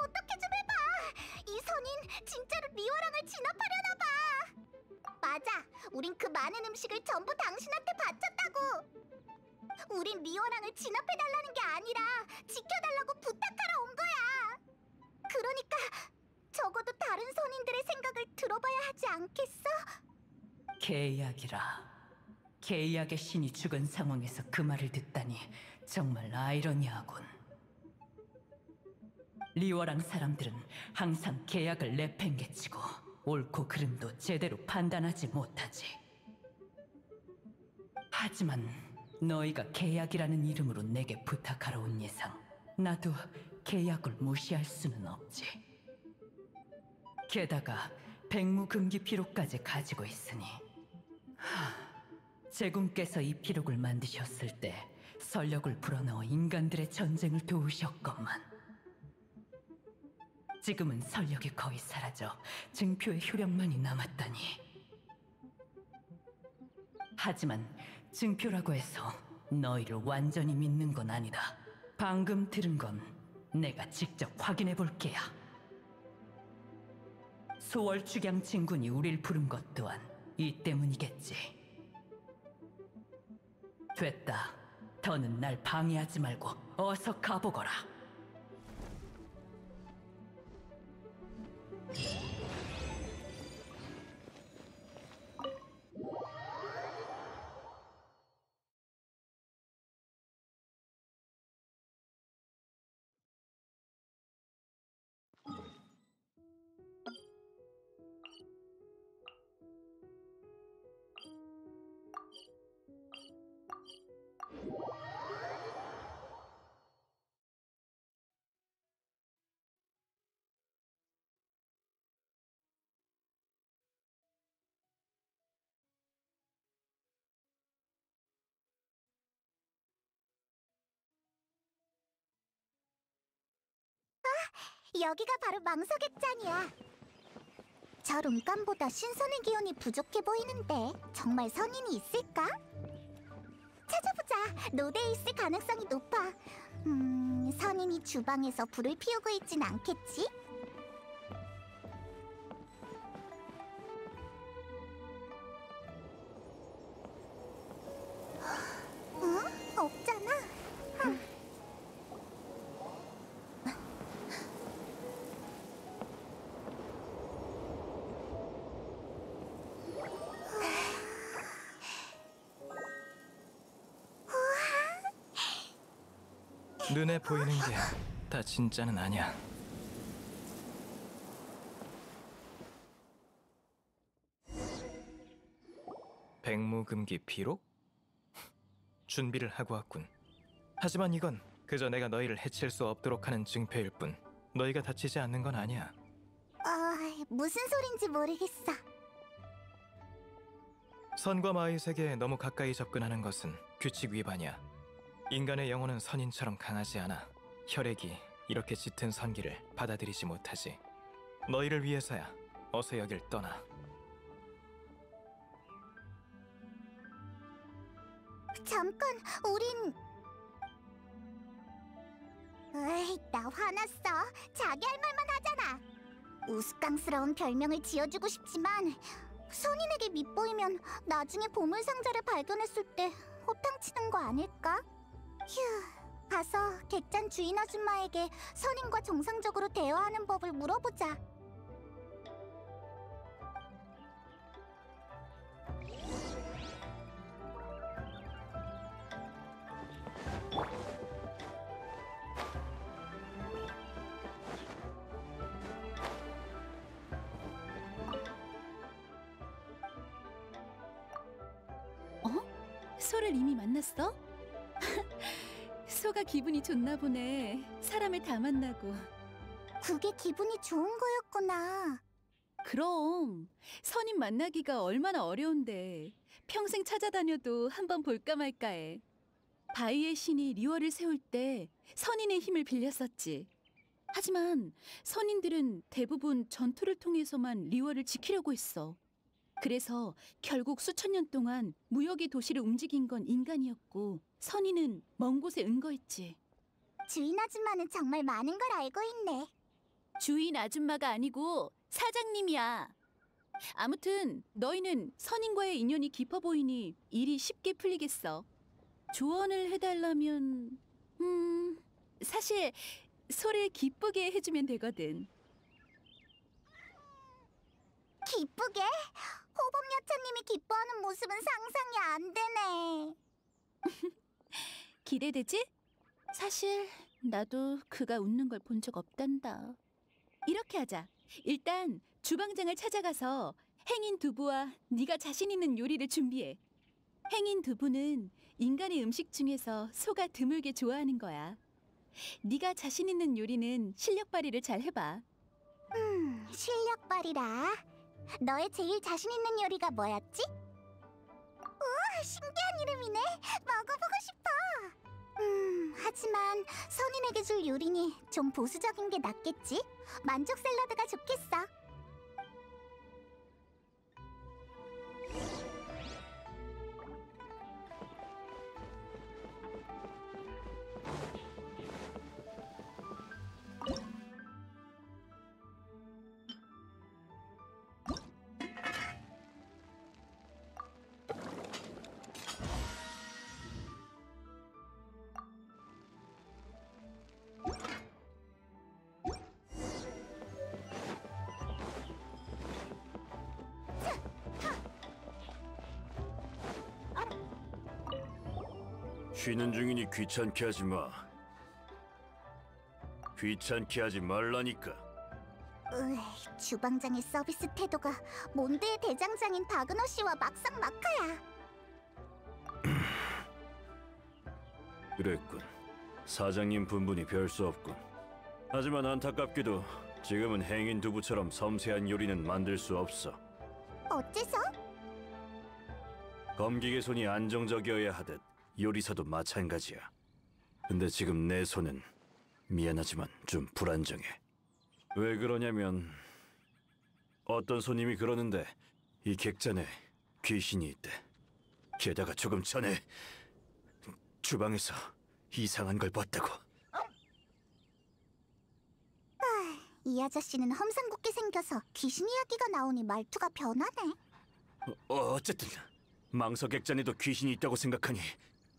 어떻게 좀 해봐. 이 선인 진짜로 리워랑을 진압하려나 봐. 맞아. 우린 그 많은 음식을 전부 당신한테 바쳤다고. 우린 리워랑을 진압해달라는 게 아니라 지켜달라고 부탁하러 온 거야. 그러니까 적어도 다른 선인들의 생각을 들어봐야 하지 않겠어? 계약이라. 계약의 신이 죽은 상황에서 그 말을 듣다니 정말 아이러니하군. 리워랑 사람들은 항상 계약을 내팽개치고 옳고 그름도 제대로 판단하지 못하지. 하지만 너희가 계약이라는 이름으로 내게 부탁하러 온 이상 나도 계약을 무시할 수는 없지. 게다가 백무금기 비록까지 가지고 있으니 제군께서 이 비록을 만드셨을 때 설력을 불어넣어 인간들의 전쟁을 도우셨건만 지금은 설력이 거의 사라져 증표의 효력만이 남았다니. 하지만 증표라고 해서 너희를 완전히 믿는 건 아니다. 방금 들은 건 내가 직접 확인해 볼게야. 소월 축양 진군이 우릴 부른 것 또한 이 때문이겠지. 됐다. 더는 날 방해하지 말고 어서 가보거라. 여기가 바로 망석액장이야. 저 룸감보다 신선의 기운이 부족해 보이는데 정말 선인이 있을까? 찾아보자. 노대에 있을 가능성이 높아. 선인이 주방에서 불을 피우고 있진 않겠지? 없잖아. 눈에 보이는 게 다 진짜는 아니야. 백무금기 비록? 준비를 하고 왔군. 하지만 이건 그저 내가 너희를 해칠 수 없도록 하는 증표일 뿐 너희가 다치지 않는 건 아니야. 무슨 소린지 모르겠어. 선과 마의 세계에 너무 가까이 접근하는 것은 규칙 위반이야. 인간의 영혼은 선인처럼 강하지 않아. 혈액이 이렇게 짙은 선기를 받아들이지 못하지. 너희를 위해서야. 어서 여길 떠나. 잠깐, 우린... 에이, 나 화났어. 자기 할 말만 하잖아. 우스꽝스러운 별명을 지어주고 싶지만 선인에게 밉보이면 나중에 보물상자를 발견했을 때 호탕치는 거 아닐까? 휴, 가서 객잔 주인 아줌마에게 선인과 정상적으로 대화하는 법을 물어보자. 소를 이미 만났어? 소가 기분이 좋나 보네. 사람을 다 만나고. 그게 기분이 좋은 거였구나. 그럼 선인 만나기가 얼마나 어려운데 평생 찾아다녀도 한번 볼까 말까 해. 바위의 신이 리월을 세울 때 선인의 힘을 빌렸었지. 하지만 선인들은 대부분 전투를 통해서만 리월을 지키려고 했어. 그래서 결국 수천 년 동안 무역의 도시를 움직인 건 인간이었고 선인은 먼 곳에 은거했지. 주인 아줌마는 정말 많은 걸 알고 있네. 주인 아줌마가 아니고 사장님이야. 아무튼 너희는 선인과의 인연이 깊어 보이니 일이 쉽게 풀리겠어. 조언을 해달라면 사실 소를 기쁘게 해주면 되거든. 기쁘게? 호범여차님이 기뻐하는 모습은 상상이 안 되네. 기대되지? 사실 나도 그가 웃는 걸 본 적 없단다. 이렇게 하자. 일단 주방장을 찾아가서 행인 두부와 네가 자신 있는 요리를 준비해. 행인 두부는 인간의 음식 중에서 소가 드물게 좋아하는 거야. 네가 자신 있는 요리는 실력 발휘를 잘 해봐. 실력 발휘라. 너의 제일 자신 있는 요리가 뭐였지? 우와, 신기한 이름이네. 먹어보고 싶어. 하지만 선인에게 줄 요리니 좀 보수적인 게 낫겠지? 만족 샐러드가 좋겠어. 쉬는 중이니 귀찮게 하지 마. 귀찮게 하지 말라니까. 주방장의 서비스 태도가 몬드의 대장장인 바그너 씨와 막상 막하야. 그랬군. 사장님 분분히 별 수 없군. 하지만 안타깝게도 지금은 행인 두부처럼 섬세한 요리는 만들 수 없어. 어째서? 검기계 손이 안정적이어야 하듯 요리사도 마찬가지야. 근데 지금 내 손은 미안하지만 좀 불안정해. 왜 그러냐면 어떤 손님이 그러는데 이 객잔에 귀신이 있대. 게다가 조금 전에 주방에서 이상한 걸 봤다고. 이 아저씨는 험상궂게 생겨서 귀신 이야기가 나오니 말투가 변하네. 어쨌든 망서 객잔에도 귀신이 있다고 생각하니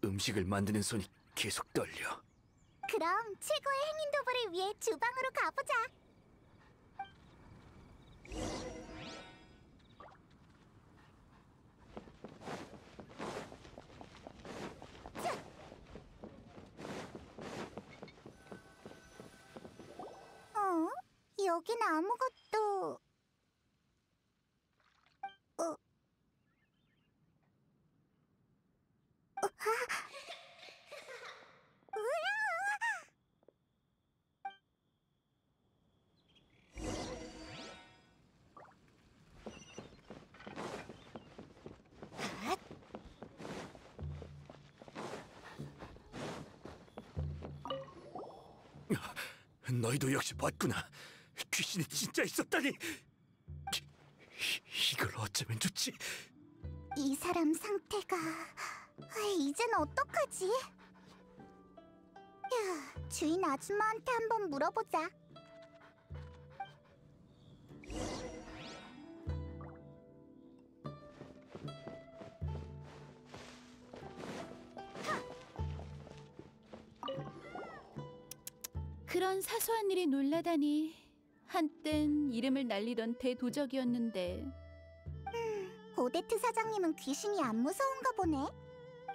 음식을 만드는 손이 계속 떨려. 그럼 최고의 행인 도부를 위해 주방으로 가보자. 여긴 아무것도... 너희도 역시 봤구나. 귀신이 진짜 있었다니. 이걸 어쩌면 좋지? 이 사람 상태가... 이젠 어떡하지? 주인 아줌마한테 한번 물어보자. 그런 사소한 일에 놀라다니. 한땐 이름을 날리던 대도적이었는데. 고데트 사장님은 귀신이 안 무서운가 보네.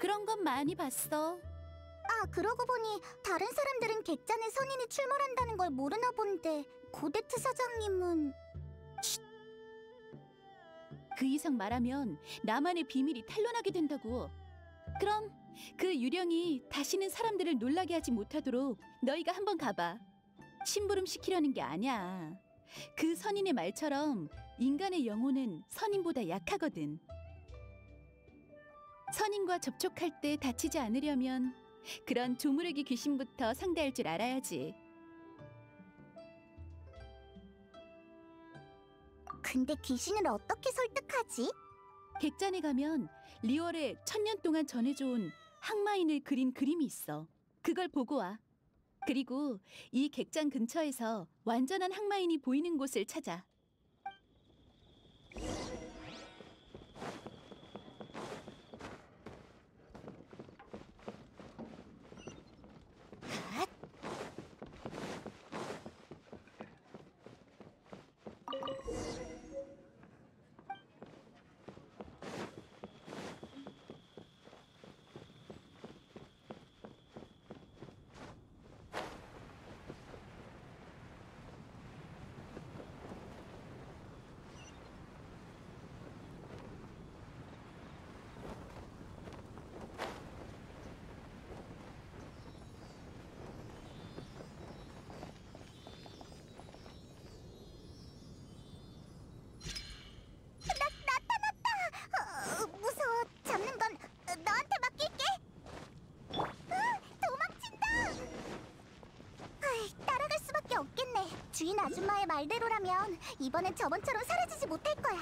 그런 건 많이 봤어. 그러고 보니 다른 사람들은 객잔에 선인이 출몰한다는 걸 모르나 본데 고데트 사장님은... 그 이상 말하면 나만의 비밀이 탄로나게 된다고. 그럼 그 유령이 다시는 사람들을 놀라게 하지 못하도록 너희가 한번 가봐. 심부름 시키려는 게 아니야. 그 선인의 말처럼 인간의 영혼은 선인보다 약하거든. 선인과 접촉할 때 다치지 않으려면 그런 조무르기 귀신부터 상대할 줄 알아야지. 근데 귀신을 어떻게 설득하지? 객잔에 가면 리월에 1000년 동안 전해져온 항마인을 그린 그림이 있어. 그걸 보고 와. 그리고 이 객잔 근처에서 완전한 항마인이 보이는 곳을 찾아. 무서워. 잡는 건 너한테 맡길게. 도망친다. 따라갈 수밖에 없겠네. 주인 아줌마의 말대로라면 이번엔 저번처럼 사라지지 못할 거야.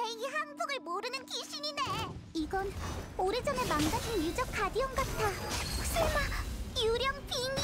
이 항복을 모르는 귀신이네. 이건 오래전에 망가진 유적 가디언 같아. 설마 유령 빙이?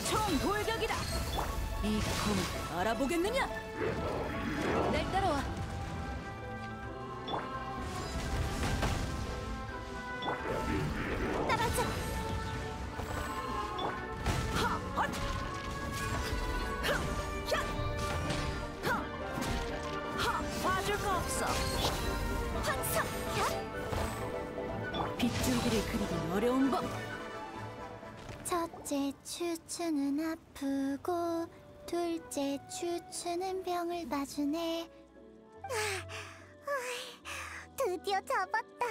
총 돌격이다. 이 검을 알아보겠느냐? 날 따라와. 떨어져. 봐줄 거 없어. 환상. 빗줄기를 그리긴 어려운 법. 첫째 추추는 아프고 둘째 추추는 병을 봐주네. 드디어 잡았다.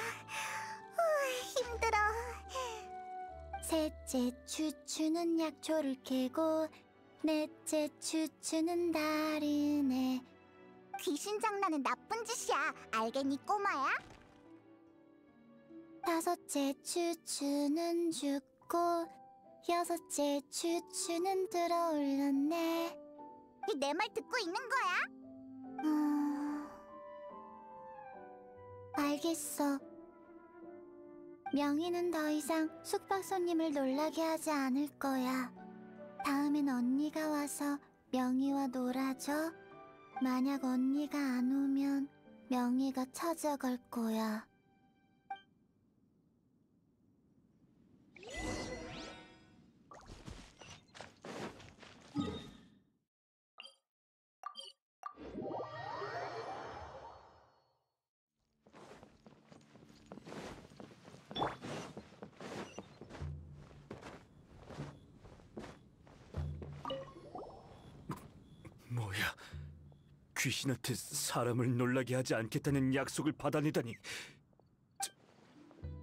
힘들어. 셋째 추추는 약초를 캐고 넷째 추추는 다르네. 귀신 장난은 나쁜 짓이야. 알겠니 꼬마야? 다섯째 추추는 죽고 여섯째 추추는 들어올렸네. 내 말 듣고 있는 거야? 알겠어. 명희는 더 이상 숙박 손님을 놀라게 하지 않을 거야. 다음엔 언니가 와서 명희와 놀아줘. 만약 언니가 안 오면 명희가 찾아갈 거야. 뭐야? 귀신한테 사람을 놀라게 하지 않겠다는 약속을 받아내다니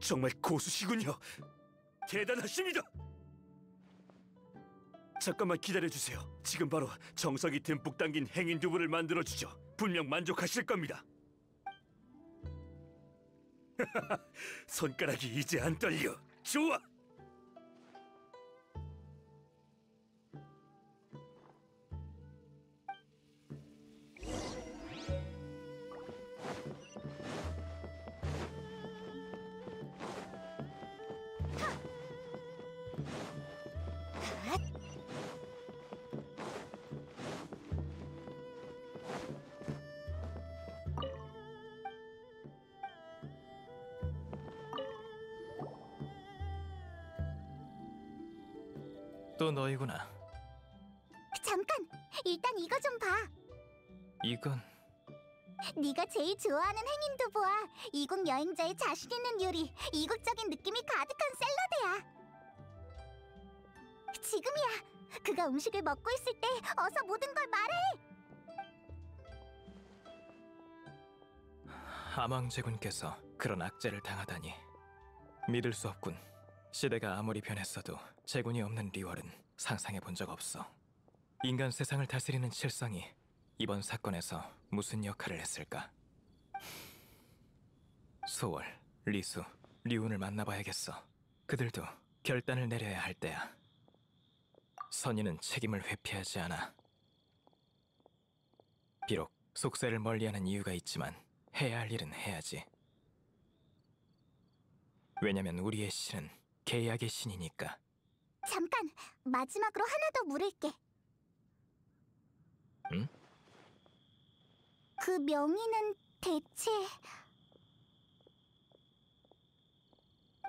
정말 고수시군요. 대단하십니다. 잠깐만 기다려주세요. 지금 바로 정석이 듬뿍 담긴 행인 두부를 만들어주죠. 분명 만족하실 겁니다. 손가락이 이제 안 떨려. 좋아. 또 너희구나. 잠깐! 일단 이거 좀 봐. 이건 네가 제일 좋아하는 행인두부와 이국 여행자의 자신 있는 요리, 이국적인 느낌이 가득한 샐러드야. 지금이야. 그가 음식을 먹고 있을 때 어서 모든 걸 말해. 아망제군께서 그런 악재를 당하다니 믿을 수 없군. 시대가 아무리 변했어도 제군이 없는 리월은 상상해 본 적 없어. 인간 세상을 다스리는 칠성이 이번 사건에서 무슨 역할을 했을까? 소월, 리수, 리운을 만나봐야겠어. 그들도 결단을 내려야 할 때야. 선인은 책임을 회피하지 않아. 비록 속세를 멀리하는 이유가 있지만 해야 할 일은 해야지. 왜냐면 우리의 신은 계약의 신이니까. 잠깐! 마지막으로 하나 더 물을게. 응? 그 명의는 대체...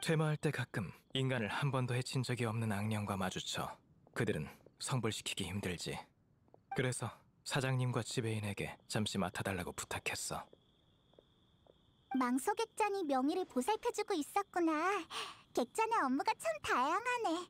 퇴마할 때 가끔 인간을 한 번도 해친 적이 없는 악령과 마주쳐 그들은 성불시키기 힘들지. 그래서 사장님과 지배인에게 잠시 맡아달라고 부탁했어. 망소 객잔이 명의를 보살펴주고 있었구나. 객잔의 업무가 참 다양하네.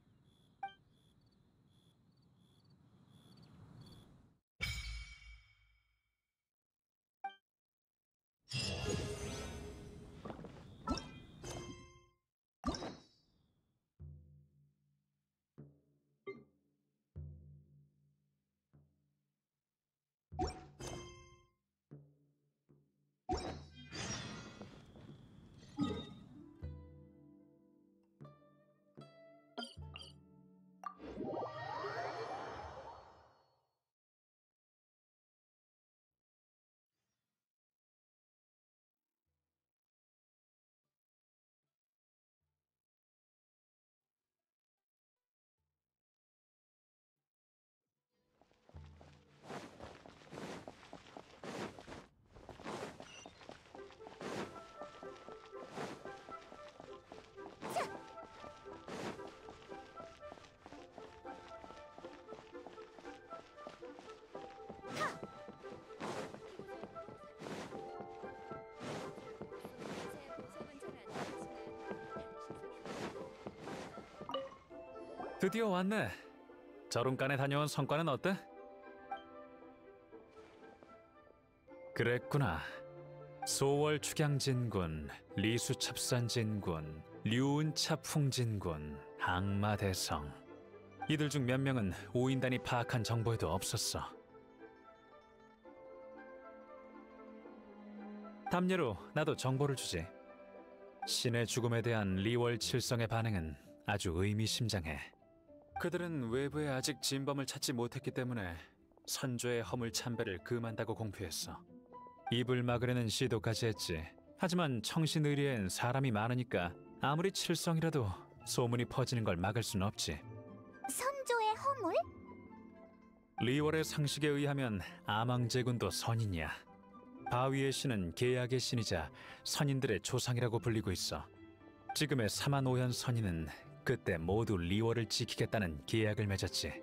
드디어 왔네. 저룬간에 다녀온 성과는 어때? 그랬구나. 소월 축양진군, 리수첩산진군, 류운차풍진군, 항마대성. 이들 중 몇 명은 오인단이 파악한 정보에도 없었어. 담례로 나도 정보를 주지. 신의 죽음에 대한 리월 칠성의 반응은 아주 의미심장해. 그들은 외부에 아직 진범을 찾지 못했기 때문에 선조의 허물 참배를 금한다고 공표했어. 입을 막으려는 시도까지 했지. 하지만 청신의리엔 사람이 많으니까 아무리 칠성이라도 소문이 퍼지는 걸 막을 순 없지. 선조의 허물? 리월의 상식에 의하면 아망제군도 선인이야. 바위의 신은 계약의 신이자 선인들의 조상이라고 불리고 있어. 지금의 사만오현 선인은 그때 모두 리월을 지키겠다는 계약을 맺었지.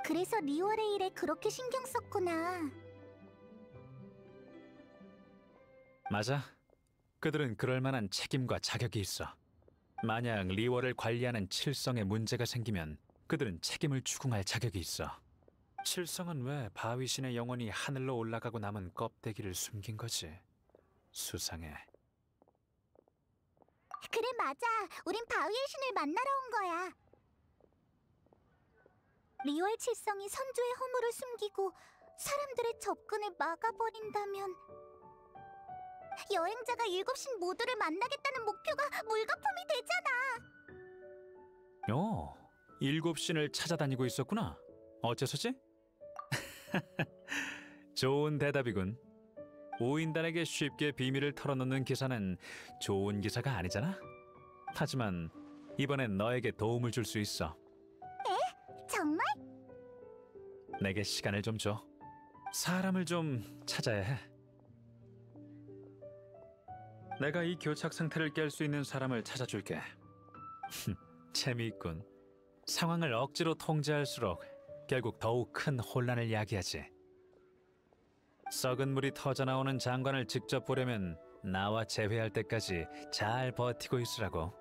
그래서 리월의 일에 그렇게 신경 썼구나. 맞아. 그들은 그럴 만한 책임과 자격이 있어. 만약 리월을 관리하는 칠성에 문제가 생기면 그들은 책임을 추궁할 자격이 있어. 칠성은 왜 바위신의 영혼이 하늘로 올라가고 남은 껍데기를 숨긴 거지? 수상해. 그래, 맞아. 우린 바위의 신을 만나러 온 거야. 리월 칠성이 선조의 허물을 숨기고 사람들의 접근을 막아버린다면 여행자가 7신 모두를 만나겠다는 목표가 물거품이 되잖아. 7신을 찾아다니고 있었구나. 어째서지? 좋은 대답이군. 오인단에게 쉽게 비밀을 털어놓는 기사는 좋은 기사가 아니잖아. 하지만 이번엔 너에게 도움을 줄 수 있어. 에? 정말? 내게 시간을 좀 줘. 사람을 좀 찾아야 해. 내가 이 교착 상태를 깰 수 있는 사람을 찾아줄게. 재미있군. 상황을 억지로 통제할수록 결국 더욱 큰 혼란을 야기하지. 썩은 물이 터져나오는 장관을 직접 보려면 나와 재회할 때까지 잘 버티고 있으라고.